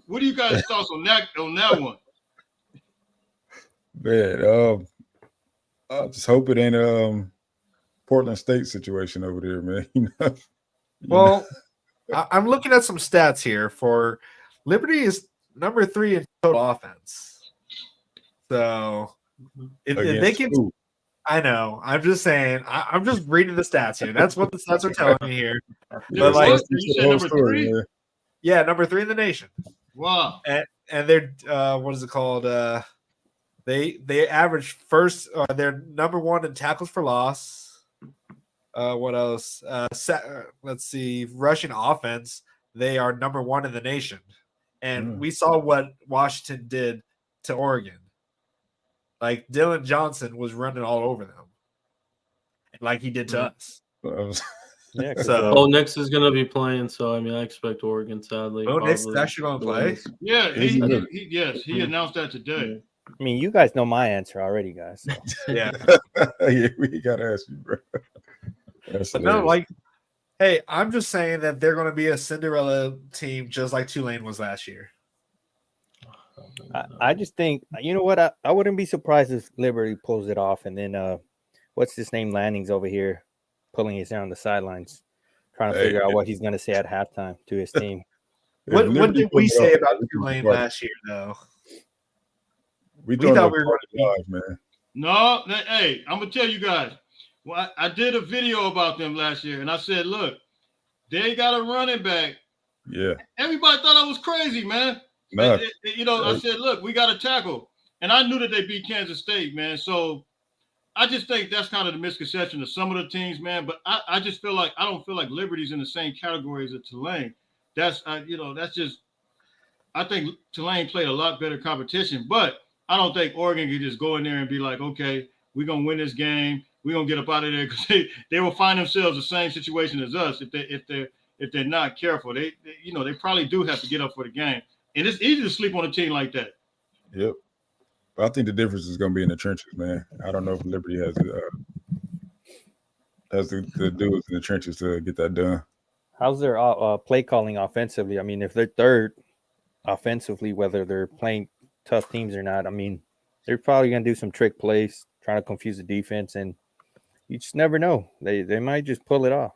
What do you guys' thoughts on that one? Man, I just hope it ain't Portland State situation over there, man. Well, I'm looking at some stats here for Liberty is number 3 in total offense. So if they can, I know. I'm just saying. I'm just reading the stats here. That's what the stats are telling me here. But like, you said number 3. Yeah, number 3 in the nation. Wow. And they're what is it called? They average first. They're number 1 in tackles for loss. What else? Let's see. Rushing offense. They are number 1 in the nation. And we saw what Washington did to Oregon. Like Dylan Johnson was running all over them, like he did to us. Yeah, 'cause, Oh, Nix is gonna be playing, so I mean, I expect Oregon. Sadly, Oh, Nix is probably actually going to play. lose. Yeah, Is he really? he announced that today. I mean, you guys know my answer already, guys. So. Yeah. Yeah, we gotta ask you, bro. That's But no, hilarious. like, hey, I'm just saying that they're going to be a Cinderella team just like Tulane was last year. I just think, you know what? I wouldn't be surprised if Liberty pulls it off, and then what's his name, Lanning's over here pulling his hair on the sidelines, trying to figure out what he's going to say at halftime to his team. What Liberty did we pulled it say off, about we Tulane thought- last year, though? We thought thought we we were were live, man. No, hey, I'm gonna tell you guys. Well, I did a video about them last year, and I said, look, they got a running back. Yeah. Everybody thought I was crazy, man. Nah, I said, look, we got a tackle, and I knew that they beat Kansas State, man. So I just think that's kind of the misconception of some of the teams, man. But I just feel like I don't feel like Liberty's in the same category as a Tulane. That's just. I think Tulane played a lot better competition, but I don't think Oregon could just go in there and be like, okay, we're gonna win this game. We're gonna get up out of there, because they will find themselves the same situation as us if they're not careful. They probably do have to get up for the game, and it's easy to sleep on a team like that. Yep. But I think the difference is going to be in the trenches, man. I don't know if Liberty has the dudes in the trenches to get that done. How's their play calling offensively? I mean, if they're third offensively, whether they're playing tough teams or not, I mean, they're probably going to do some trick plays, trying to confuse the defense, and you just never know. They might just pull it off.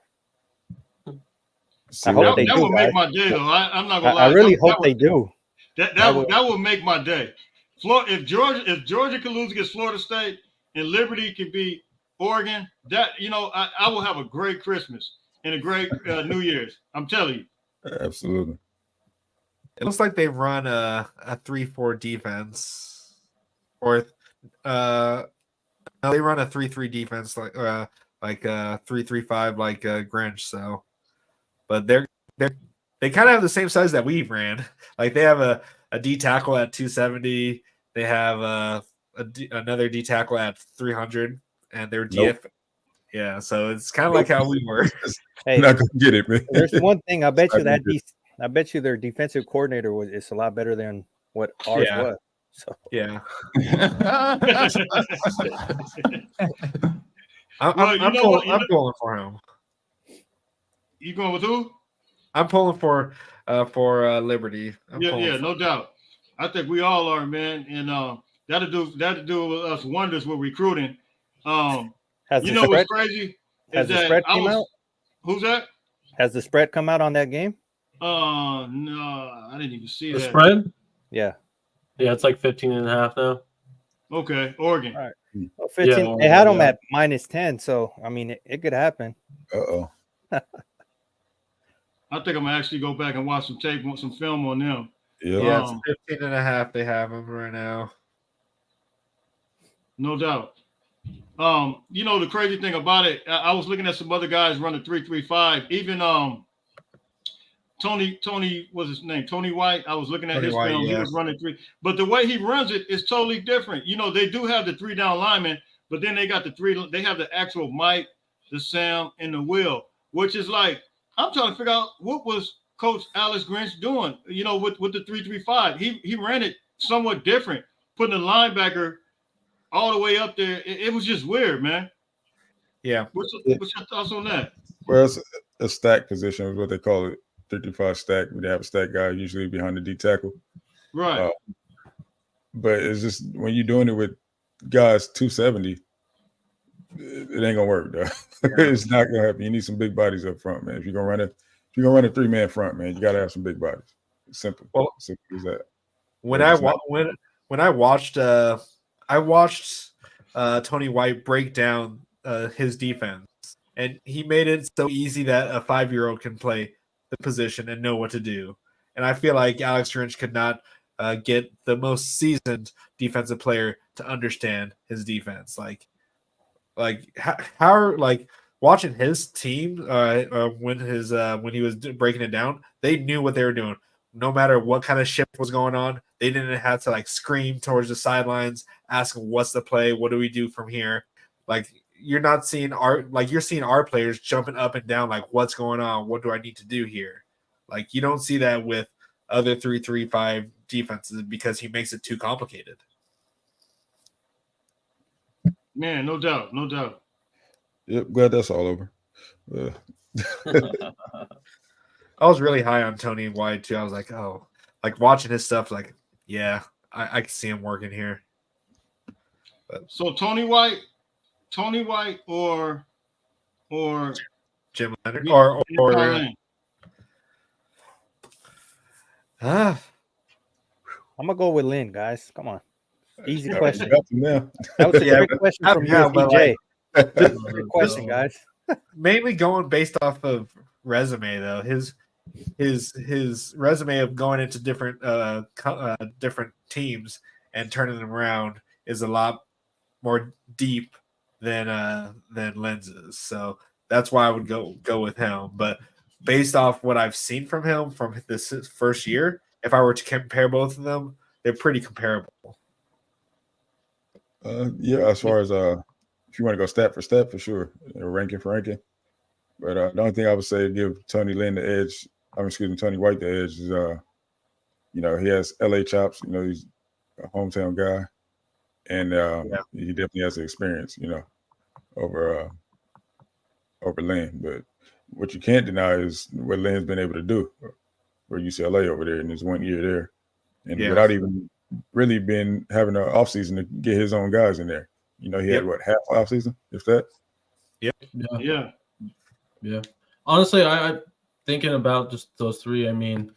See I hope what they That do, will make guys. my day, though. I'm not gonna lie. I really That hope would- they do. That That would- will make my day. If Georgia can lose against Florida State and Liberty can beat Oregon, that I will have a great Christmas and a great New Year's. I'm telling you. Absolutely. It looks like they run a 3-4 defense, or no, they run a 3-3 defense, like 3-3-5, like Grinch. So, but they kind of have the same size that we ran. Like they have a D tackle at 270. They have another D tackle at 300, and their DF. Nope. Yeah, so it's kind of like how we were. Hey, Not going to get it, man. there's one thing. I bet you I think I bet you their defensive coordinator is a lot better than what ours Yeah. was. So Yeah, Well, I'm you know what? pulling for him. You going with who? I'm pulling for Liberty. Yeah, no doubt. I think we all are, man, and that'll do with us wonders with recruiting. has You the know spread, what's crazy? has Is the that spread I came was, out? Who's that? Has the spread come out on that game? No, I didn't even see The that. spread? Yeah. Yeah, it's like 15.5 now. Okay, Oregon. All right. Well, 15. Yeah, they had them yeah. at -10, so I mean, it could happen. Uh-oh. I think I'm gonna actually go back and watch some tape, some film on them. Yep. Yeah, it's 15.5. They have them right now. No doubt. The crazy thing about it, I was looking at some other guys running 3.35. Even Tony, what's his name? Tony White. I was looking at Tony his White, film. He yeah. was running 3, but the way he runs it is totally different. They do have the 3 down linemen, but then they got the 3. They have the actual Mike, the Sam, and the Will, which is like I'm trying to figure out what was Coach Alex Grinch doing. With the 3.35, he ran it somewhat different, putting the linebacker all the way up there. It was just weird, man. Yeah. What's your thoughts on that? Well, it's a stack position is what they call it. 55 stack. We have a stack guy usually behind the D tackle. Right. But it's just when you're doing it with guys 270, it ain't gonna work, though. It's not gonna happen. You need some big bodies up front, man. If you're gonna run a 3-man front, man, you gotta have some big bodies. It's simple. Well, Simple as that. When Yeah, I watched Tony White break down his defense, and he made it so easy that a 5-year-old can play the position and know what to do. And I feel like Alex Grinch could not get the most seasoned defensive player to understand his defense. Like how watching his team when he was breaking it down, they knew what they were doing. No matter what kind of shift was going on, they didn't have to scream towards the sidelines, ask what's the play, what do we do from here. you're not seeing you're seeing our players jumping up and down like, what's going on? What do I need to do here? Like, you don't see that with other 3-3-5 defenses because he makes it too complicated. Man, no doubt. Yep, glad that's all over. I was really high on Tony White too. I was like, oh, like watching his stuff, like, yeah, I can see him working here. But So Tony White, or Jim Leonard Lynn? I'm gonna go with Lynn, guys. Come on, easy question. Now. That was a great question from USC J. Great question, guys. Mainly going based off of resume though. His resume of going into different different teams and turning them around is a lot more deep than Lenz's. So that's why I would go with him. But based off what I've seen from him from this first year, if I were to compare both of them, they're pretty comparable. Yeah, as far as if you want to go stat for stat, for sure, ranking for ranking. But the only thing I would say give Tony White the edge is, he has LA chops. He's a hometown guy, and he definitely has the experience, over Lynn. But what you can't deny is what Lynn's been able to do for UCLA over there in his 1 year there, and without even really been having an offseason to get his own guys in there. He had half offseason, if that. Yeah. Honestly, I thinking about just those three. I mean,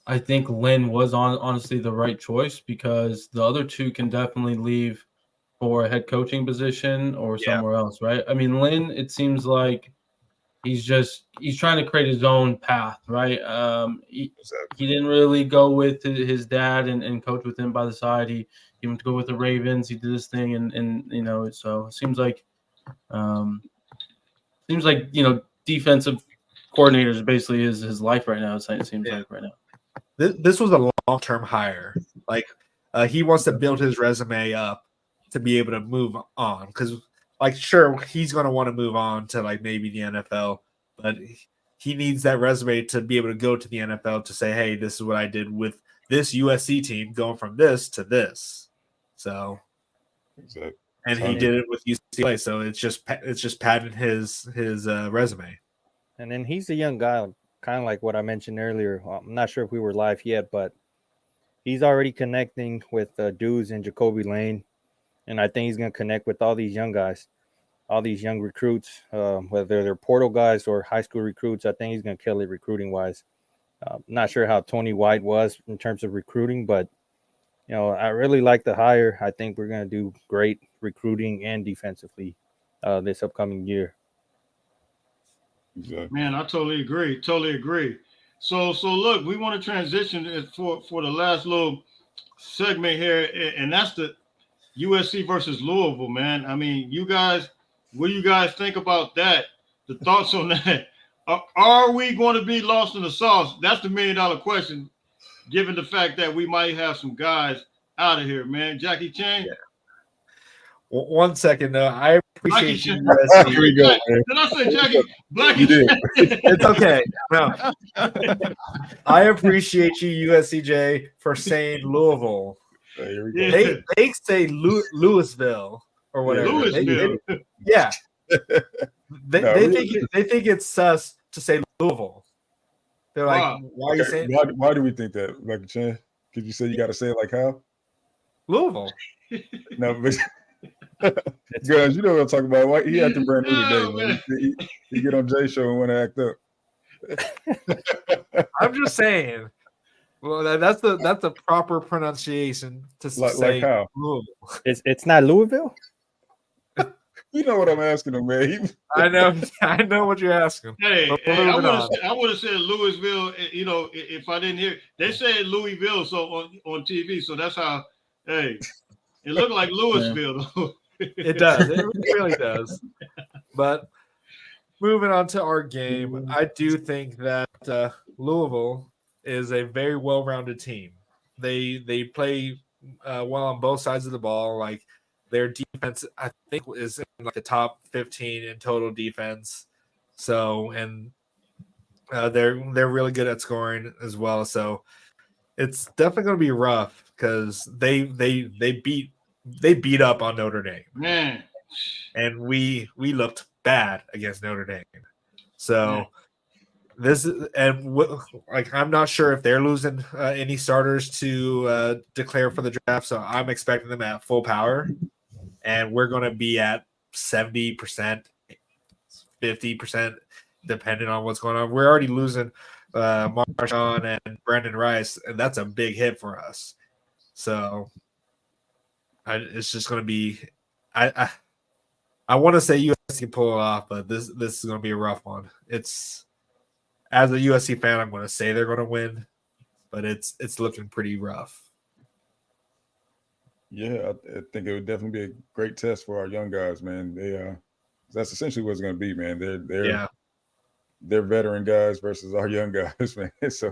I think Lynn was honestly the right choice because the other two can definitely leave for a head coaching position or somewhere else, right? I mean, Lynn, it seems like he's trying to create his own path, right? He didn't really go with his dad and coach with him by the side. He went to go with the Ravens. He did his thing, and so it seems like defensive coordinators basically is his life right now. It seems like right now. This was a long-term hire. Like he wants to build his resume up to be able to move on because, sure, he's going to want to move on to maybe the NFL, but he needs that resume to be able to go to the NFL to say, hey, this is what I did with this USC team going from this to this. So, exactly. And he did it with UCLA, so it's just padding his resume. And then he's a young guy, kind of like what I mentioned earlier. I'm not sure if we were live yet, but he's already connecting with dudes in Jacoby Lane, and I think he's going to connect with all these young guys, all these young recruits, whether they're portal guys or high school recruits. I think he's going to kill it recruiting-wise. Not sure how Tony White was in terms of recruiting, but I really like the hire. I think we're going to do great recruiting and defensively this upcoming year. Exactly. Man, I totally agree. So look, we want to transition for the last little segment here, and that's the USC versus Louisville, man. I mean, what do you guys think about that? The thoughts on that? Are we going to be lost in the sauce? That's the $1 million question, given the fact that we might have some guys out of here, man. Jackie Chan? Yeah. 1 second, though. I appreciate you, USC. Here we go, man. Did I say Jackie? Blackie? You did. It's okay. No. I appreciate you, USC J, for saying Louisville. Here we go. Yeah. They say Louisville or whatever. Louisville. Yeah. They really. think it's sus to say Louisville. They're like, Wow. why are you saying Why do we think that, Lucky Chan? Because you say you got to say it like how? Louisville? No, but guys, you know what I'm talking about. Why he had to brand new today, man. He get on Jay's show and want to act up. I'm just saying. Well, that's the proper pronunciation to say like how? Louisville. It's not Louisville? You know what I'm asking him, man. I know what you're asking. Hey, But I would have said Louisville. If I didn't hear, they said Louisville so on TV. So that's how. Hey, it looked like Louisville though. It does. It really does. But moving on to our game, I do think that Louisville is a very well-rounded team. They play well on both sides of the ball. Like Their defense, I think, is in like the top 15 in total defense. So, and they're really good at scoring as well. So it's definitely going to be rough because they beat up on Notre Dame, Man. and we looked bad against Notre Dame. So like I'm not sure if they're losing any starters to declare for the draft. So I'm expecting them at full power, and we're going to be at 70%, 50%, depending on what's going on. We're already losing Marshawn and Brandon Rice, and that's a big hit for us. So it's just going to be I want to say USC can pull it off, but this is going to be a rough one. It's, as a USC fan, I'm going to say they're going to win, but it's looking pretty rough. Yeah, I think it would definitely be a great test for our young guys, man. That's essentially what it's going to be, man. They're veteran guys versus our young guys, man. So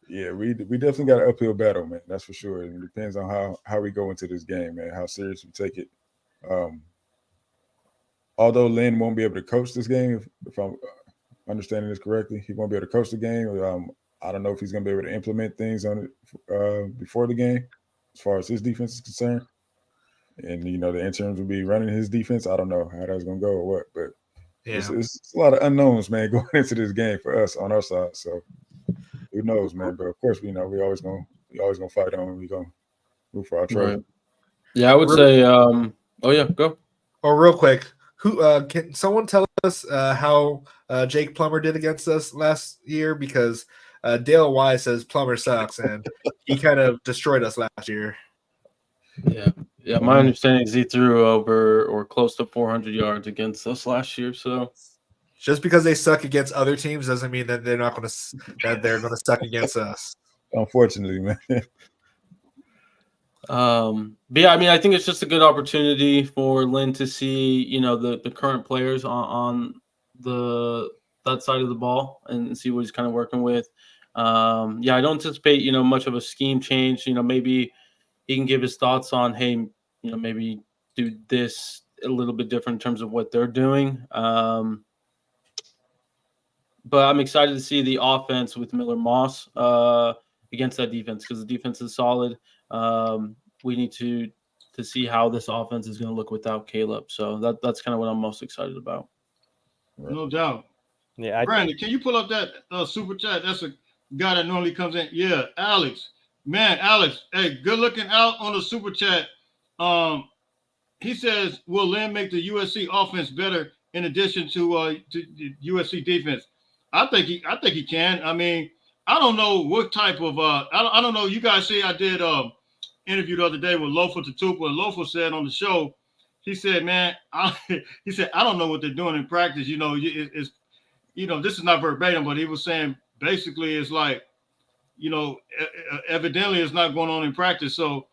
yeah, we definitely got an uphill battle, man. That's for sure. It depends on how we go into this game, man. How serious we take it. Although Lynn won't be able to coach this game, if I'm understanding this correctly, he won't be able to coach the game. I don't know if he's going to be able to implement things on it before the game, as far as his defense is concerned. And, the interns will be running his defense. I don't know how that's going to go or what, but it's a lot of unknowns, man, going into this game for us on our side. So who knows, man? But of course, we always gonna fight on. We gonna move for our trophy. Right. Yeah, I would say. Oh yeah, go. Oh, real quick, who can someone tell us how Jake Plummer did against us last year? Because Dale Wise says Plummer sucks, and he kind of destroyed us last year. Yeah. My understanding is he threw over or close to 400 yards against us last year. So just because they suck against other teams doesn't mean that they're going to suck against us. Unfortunately, man. But yeah, I mean, I think it's just a good opportunity for Lynn to see, the current players on that side of the ball and see what he's kind of working with. I don't anticipate, much of a scheme change. Maybe he can give his thoughts on, hey, maybe do this a little bit different in terms of what they're doing. But I'm excited to see the offense with Miller Moss against that defense, because the defense is solid. We need to see how this offense is going to look without Caleb. So that's kind of what I'm most excited about. No doubt. Yeah, Brandon, can you pull up that super chat? That's a guy that normally comes in. Yeah, Alex. Man, Alex, hey, good looking out on the super chat. He says, will Lynn make the USC offense better in addition to USC defense? I think he can. I mean, I don't know what type of I don't know. You guys see, I did interview the other day with Lofa Tatupa, and Lofa said on the show, he said, man, he said, I don't know what they're doing in practice. It's this is not verbatim, but he was saying basically it's like, evidently it's not going on in practice. So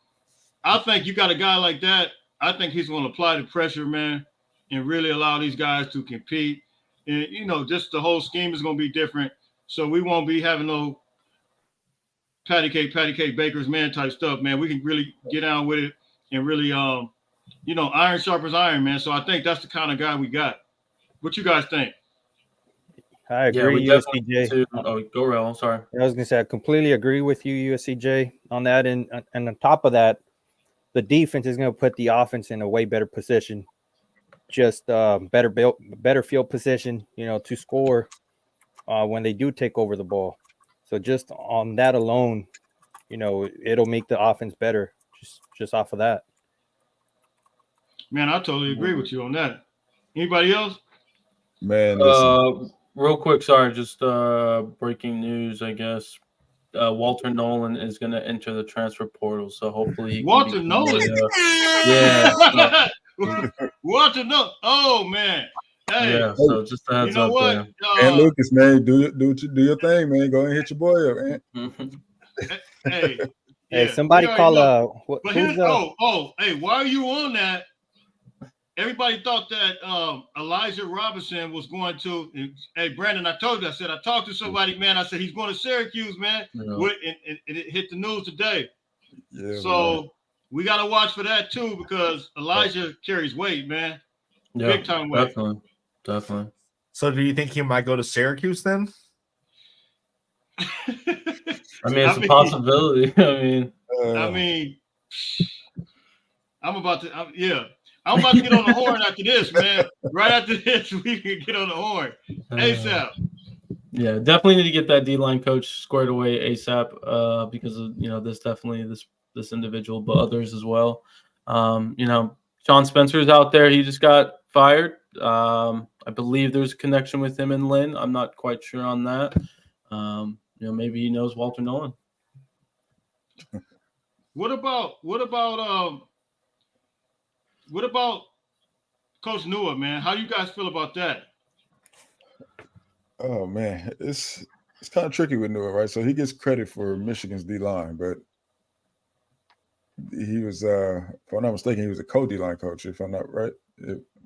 I think you got a guy like that. I think he's going to apply the pressure, man, and really allow these guys to compete. And, just the whole scheme is going to be different. So we won't be having no patty cake, baker's man type stuff, man. We can really get down with it and really, iron sharpens iron, man. So I think that's the kind of guy we got. What you guys think? I agree, USC J. Go, Rail. I'm sorry. I was going to say I completely agree with you, USC J, on that. And on top of that, the defense is going to put the offense in a way better position, just better field position, to score when they do take over the ball. So just on that alone, it'll make the offense better just off of that. Man, I totally agree with you on that. Anybody else? Man, listen. Real quick, sorry, just breaking news, I guess. Walter Nolan is going to enter the transfer portal, so hopefully he Walter Nolan. Yeah. Walter Nolan. Oh man. Hey. Yeah. So just a heads up what? And Lucas, man, do your thing, man. Go and hit your boy up, man. Hey. Hey, somebody call hey, why are you on that? Everybody thought that Elijah Robinson was going to. Hey, Brandon, I told you. I said I talked to somebody, man. I said he's going to Syracuse, man. Yeah. And it hit the news today. Yeah, so we got to watch for that too because Elijah carries weight, man. Yeah, Big time weight. Definitely. So do you think he might go to Syracuse then? I mean, it's a possibility. I mean, I'm about to get on the horn after this, man. Right after this, we can get on the horn ASAP. Yeah, definitely need to get that D-line coach squared away ASAP because of this individual, but others as well. Sean Spencer's out there. He just got fired. I believe there's a connection with him and Lynn. I'm not quite sure on that. Maybe he knows Walter Nolan. What about Coach Nua, man? How do you guys feel about that? Oh man, it's kind of tricky with Nua, right? So he gets credit for Michigan's D line, but he was, if I'm not mistaken, he was a co-D line coach, if I'm not right.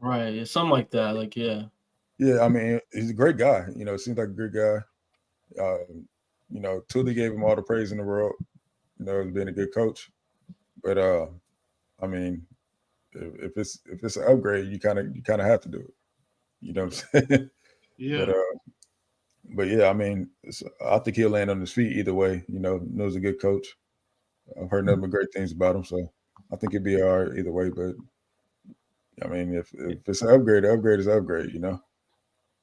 Right, something like that. Like, yeah. Yeah, I mean, he's a great guy. Seems like a good guy. Tully gave him all the praise in the world, as being a good coach. But I mean, if it's an upgrade, you kind of have to do it. You know what I'm saying? Yeah. But yeah, I mean, I think he'll land on his feet either way. Knows a good coach. I've heard nothing but great things about him, so I think it'd be all right either way. But I mean, if it's an upgrade, the upgrade is an upgrade. No.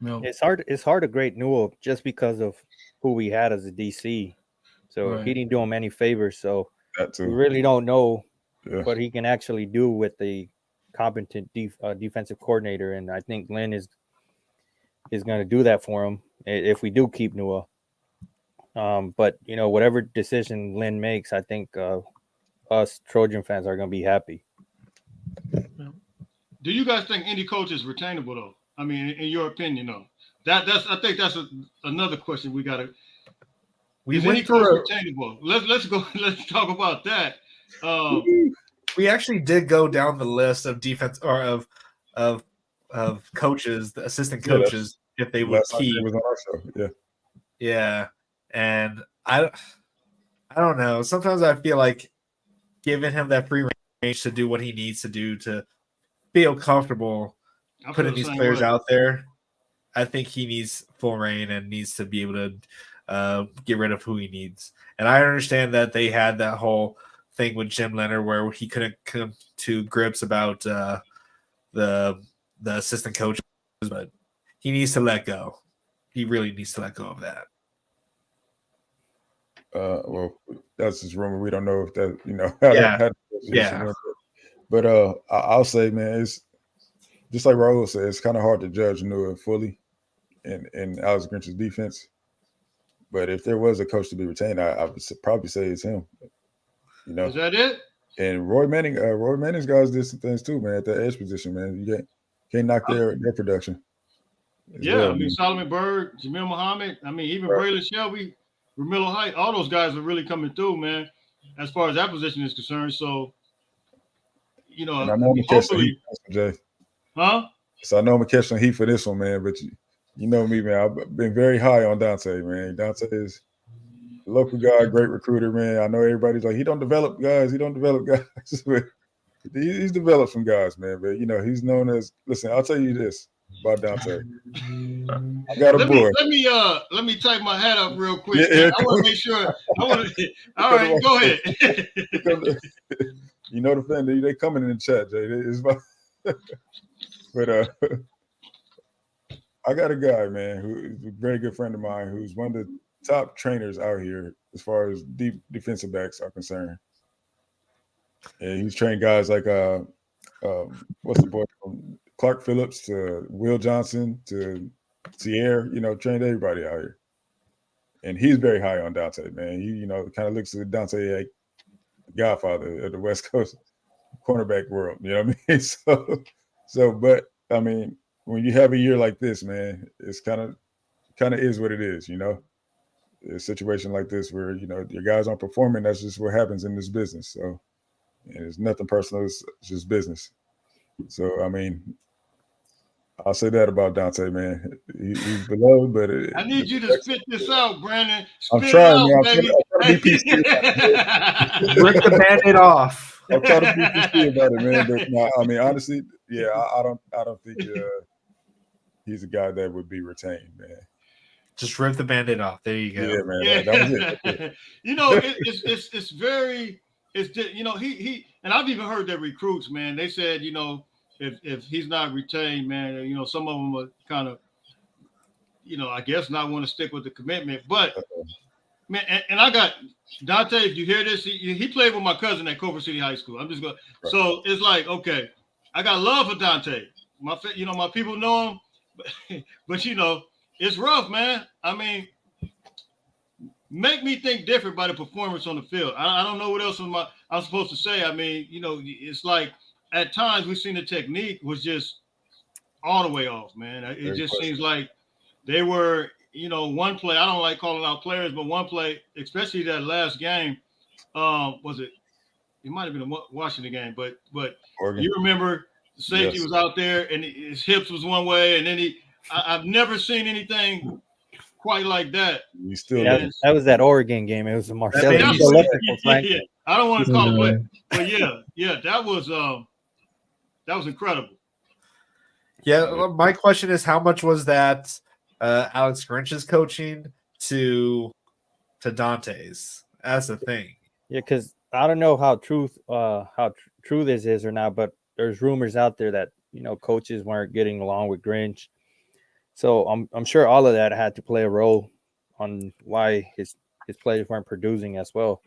It's hard to grade Newell just because of who we had as a DC. So Right. he didn't do him any favors. So That too. we really don't know Yeah. what he can actually do with the competent defensive coordinator, and I think Lynn is going to do that for him if we do keep Newell. But whatever decision Lynn makes, I think us Trojan fans are going to be happy. Do you guys think any coach is retainable though? I mean, in your opinion, though, I think that's another question we got to. Is any coach retainable? Let's go. Let's talk about that. We actually did go down the list of defense or of coaches, the assistant coaches, if they would keep. It was on our show. Yeah. Yeah, and I don't know. Sometimes I feel like giving him that free range to do what he needs to do to feel comfortable putting these players out there. I think he needs full reign and needs to be able to get rid of who he needs. And I understand that they had that whole thing with Jim Leonard where he couldn't come to grips about the assistant coaches, but he needs to let go. He really needs to let go of that. Well, that's just rumor. We don't know if that, Yeah. But I'll say, man, it's just like Raul said, it's kind of hard to judge Nua fully in Alex Grinch's defense. But if there was a coach to be retained, I would probably say it's him. Is that it? And Roy Manning's guys did some things too, man, at that edge position, man. You can't knock their production. Yeah, well. I mean, Solomon Byrd, Jamil Muhammad. I mean, even Braylon Shelby, Ramilo Height, all those guys are really coming through, man, as far as that position is concerned. So, and I know I'm gonna catch some heat, Jay. Huh? So I know I'm gonna catch some heat for this one, man. But you know me, man. I've been very high on Dante, man. Dante is a local guy, great recruiter, man. I know everybody's like, he don't develop guys. But he's developed some guys, man. But he's known as. Listen, I'll tell you this about Dante. I got a boy. Let me type my hat up real quick. Yeah, I want to make sure. All right, go ahead. The fan, they coming in the chat, Jay. But I got a guy, man, who's a very good friend of mine, who's one of the top trainers out here as far as deep defensive backs are concerned. And he's trained guys like what's the boy from Clark Phillips to Will Johnson to Sierra, trained everybody out here. And he's very high on Dante, man. He, kind of looks at Dante like godfather of the West Coast cornerback world. You know what I mean? So, but I mean, when you have a year like this, man, it's kind of is what it is, A situation like this where, your guys aren't performing, that's just what happens in this business. So, and it's nothing personal, it's just business. So, I mean, I'll say that about Dante, man. He's beloved, but I need you to spit this out, Brandon. I'm trying, man. trying to be PC Rip the Band-Aid off. I'm trying to be PC about it, man. But no, I mean, honestly, yeah, I don't think he's a guy that would be retained, man. Just rip the Band-Aid off. There you go. Yeah, man. Yeah. That was it. That's it. You know, it's very you know, he and I've even heard that recruits, man, they said, you know, if he's not retained, man, you know, some of them are kind of, you know, I guess not want to stick with the commitment. But man, and I got Dante, if you hear this, he played with my cousin at Culver City High School. I'm just going Right. So it's like, okay, I got love for Dante. You know, my people know him, but you know, it's rough, man. I mean, make me think different by the performance on the field. I don't know what else I'm supposed to say. I mean, you know, it's like at times we've seen the technique was just all the way off, man. It just seems like they were, you know, one play. I don't like calling out players, but one play, especially that last game, was it? It might have been a Washington game, but Oregon. you remember the safety was out there and his hips was one way, and then I've never seen anything quite like that. You still that was that Oregon game. It was a Marcelo. Yeah. I don't want to call it, but yeah, that was incredible. Yeah, my question is, how much was that Alex Grinch's coaching to Dante's? That's the thing. Yeah, because I don't know how true this is or not, but there's rumors out there that, you know, coaches weren't getting along with Grinch. So I'm sure all of that had to play a role on why his players weren't producing as well.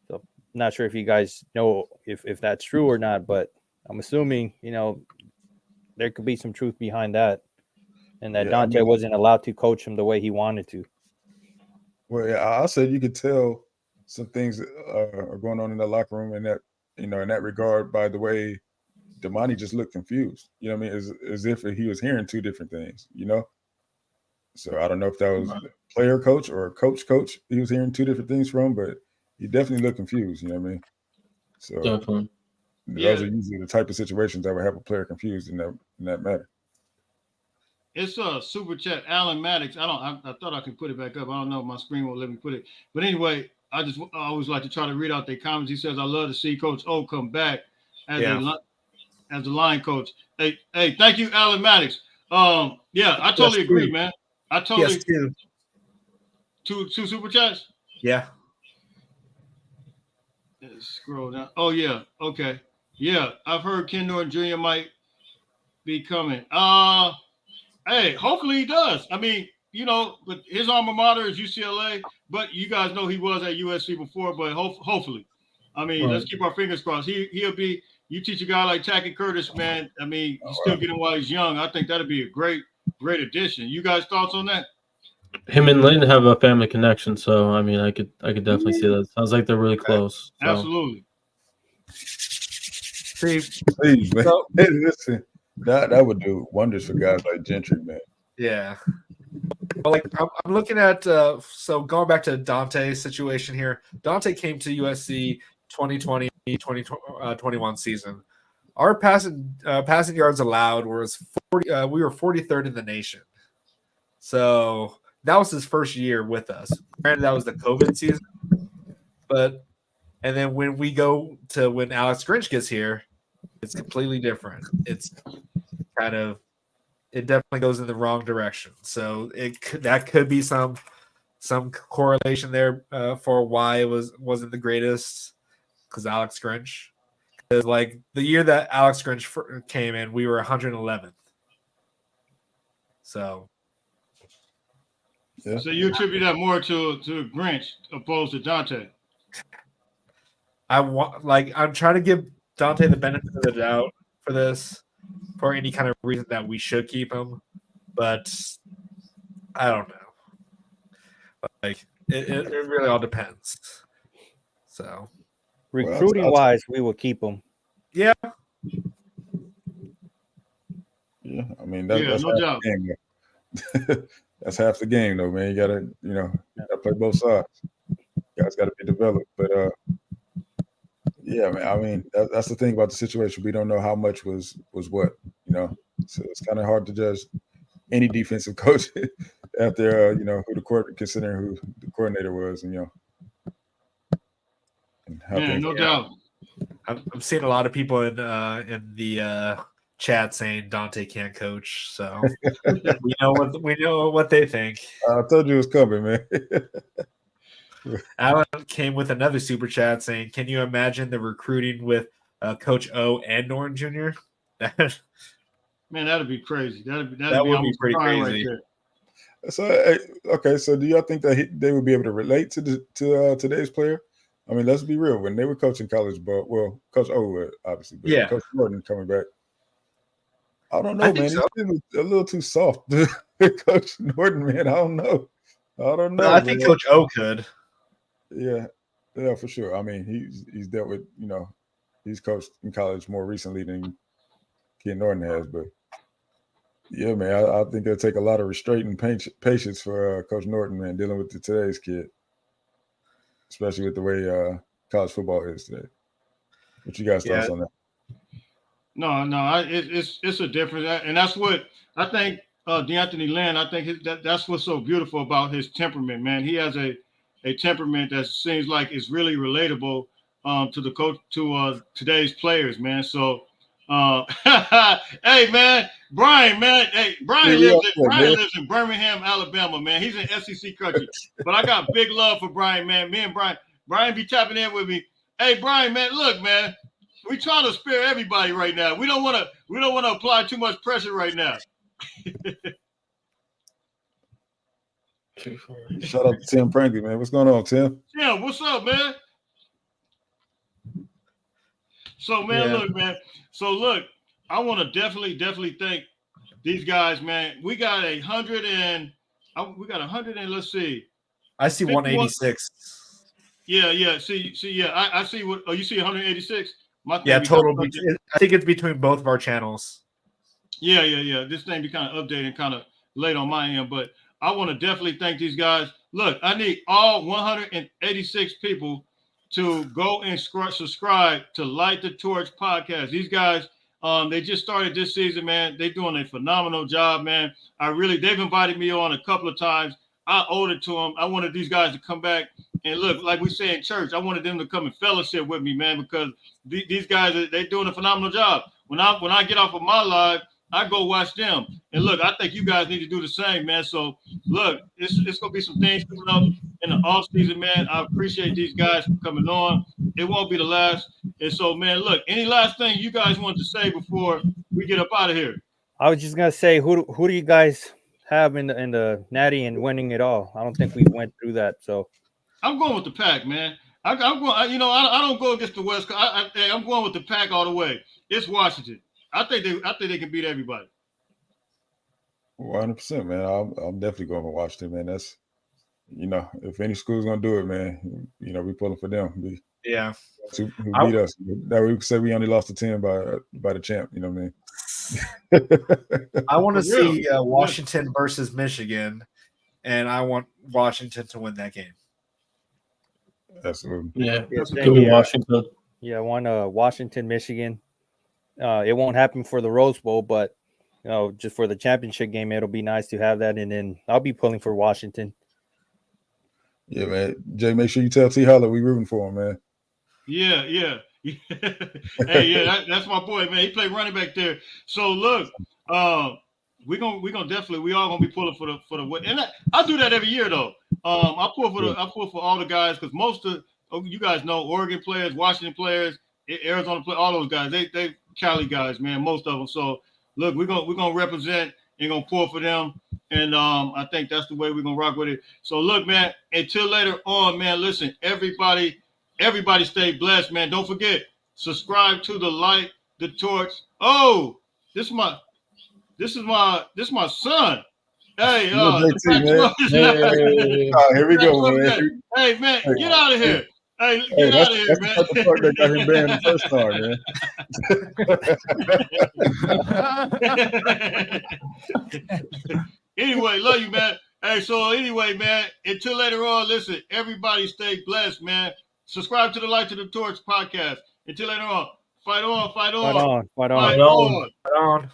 So not sure if you guys know if that's true or not, but I'm assuming, you know, there could be some truth behind that, and that Dante wasn't allowed to coach him the way he wanted to. Well, yeah, I said you could tell some things are going on in the locker room, and that, you know, in that regard, by the way Damani just looked confused. You know what I mean? As if he was hearing two different things, you know? So I don't know if that was player coach or coach he was hearing two different things from, but he definitely looked confused, you know what I mean? So Definitely. Those are usually the type of situations that would have a player confused in that matter. It's a super chat, Alan Maddox. I thought I could put it back up. I don't know if my screen won't let me put it. But anyway, I always like to try to read out their comments. He says, I love to see Coach O come back as the line coach. Hey, thank you, Alan Maddox. Yeah, I totally agree, man. I totally two super chats. Yeah. Let's scroll down. Oh yeah, okay. Yeah, I've heard Ken Norton Jr. might be coming. Hey, hopefully he does. I mean, you know, but his alma mater is UCLA, but you guys know he was at USC before, but hopefully. I mean, let's keep our fingers crossed. He'll be. You teach a guy like Tackett Curtis, man. I mean, you still get him while he's young. I think that'd be a great addition. You guys thoughts on that? Him and Lynn have a family connection, so I mean, I could definitely see that. Sounds like they're really close. So. Absolutely. Please, man. Hey, listen, that would do wonders for guys like Gentry, man. Yeah. Well, like I'm looking at so going back to Dante's situation here. Dante came to USC 2020-2021 season. Our passing yards allowed was 40. We were 43rd in the nation. So that was his first year with us. Granted, that was the COVID season, and then when we go to when Alex Grinch gets here, it's completely different. It's it definitely goes in the wrong direction. So that could be some correlation there for why it wasn't the greatest. Because Alex Grinch, because like the year that Alex Grinch came in, we were 111th. So you attribute that more to Grinch opposed to Dante. I'm trying to give Dante the benefit of the doubt for this, for any kind of reason that we should keep him, but I don't know. Like it really all depends. So. Recruiting wise, we will keep him. Yeah. Yeah, I mean that's no doubt. That's half the game, though, man. You gotta play both sides. Guys got to be developed, but yeah, man. I mean that's the thing about the situation. We don't know how much was what, you know. So it's kind of hard to judge any defensive coach after who considering who the coordinator was, and and how Yeah, things no doubt. I'm seeing a lot of people in the chat saying Dante can't coach, so we know what they think. I told you it was coming, man. Alan came with another super chat saying, "Can you imagine the recruiting with Coach O and Norton Jr.?" Man, that'd be crazy. That'd be would be almost pretty crying crazy. right there. So okay, so do y'all think that they would be able to relate to today's player? I mean, let's be real. When they were coaching college ball, well, Coach O would, obviously, but Yeah. Coach Norton coming back, I don't know, I think man. so. He's been a little too soft, Coach Norton, man. I don't know. But I think man. Coach O could. Yeah, for sure. I mean, he's dealt with, he's coached in college more recently than Ken Norton has, but yeah, man, I think it'll take a lot of restraint and patience for Coach Norton, man, dealing with today's kid, especially with the way college football is today. What you guys thoughts on that? No, it's a difference, and that's what I think. DeAnthony Lynn, I think that's what's so beautiful about his temperament, man. He has a temperament that seems like it's really relatable to the coach, to today's players, man. So, hey, man, Brian, man, Brian lives in Birmingham, Alabama, man. He's in SEC country, but I got big love for Brian, man. Me and Brian be tapping in with me. Hey, Brian, man, look, man. We trying to spare everybody right now. We don't want to apply too much pressure right now. Shout out to Tim Frankie, man. What's going on, Tim? Tim, what's up, man? So, man, look, man. So, look, I want to definitely thank these guys, man. We got 100 and let's see. I see 186. Yeah. See, yeah. I see what. Oh, you see 186. Yeah, total. I think it's between both of our channels. Yeah. This thing be kind of updating, kind of late on my end, but I want to definitely thank these guys. Look, I need all 186 people to go and subscribe to Light the Torch podcast. These guys, they just started this season, man. They're doing a phenomenal job, man. They've invited me on a couple of times. I owed it to them. I wanted these guys to come back and look, like we say in church, I wanted them to come and fellowship with me, man, because these guys, they're doing a phenomenal job. When I get off of my live, I go watch them. And look, I think you guys need to do the same, man. So look, it's going to be some things coming up in the off season, man. I appreciate these guys for coming on. It won't be the last. And so, man, look, any last thing you guys want to say before we get up out of here? I was just going to say, who do you guys have in the Natty and winning it all? I don't think we went through that. So I'm going with the Pack, man. I'm going, I don't go against the West Coast. I'm going with the Pack all the way. It's Washington. I think they can beat everybody. 100%, man. I'm definitely going for Washington, man. That's, if any school's gonna do it, man, we pulling for them. Who beat us? That we say we only lost to 10 by the champ. You know what I mean? I want to see Washington versus Michigan, and I want Washington to win that game. Absolutely. Yeah, Washington. Yeah, I want Washington, Michigan. It won't happen for the Rose Bowl, but just for the championship game, it'll be nice to have that. And then I'll be pulling for Washington. Yeah, man. Jay, make sure you tell T. Holler we rooting for him, man. Yeah. Hey, yeah, that's my boy, man. He played running back there. So look, we're gonna definitely, we all gonna be pulling for the win. And I do that every year though. I pull for all the guys because most of you guys know Oregon players, Washington players, Arizona players, all those guys. They Cali guys, man, most of them. So look, we're gonna represent and gonna pull for them. And I think that's the way we're gonna rock with it. So look, man, until later on, man, listen, everybody stay blessed, man. Don't forget, subscribe to the Light the Torch. Oh, this is my son. Hey, here we go, man. Hey, man, get out of here. Hey, get out of here, man. That's the part that got him banned the first time, man. Anyway, love you, man. Hey, so anyway, man, until later on, listen, everybody stay blessed, man. Subscribe to the Light to the Torch podcast. Until later on, fight on. Fight on.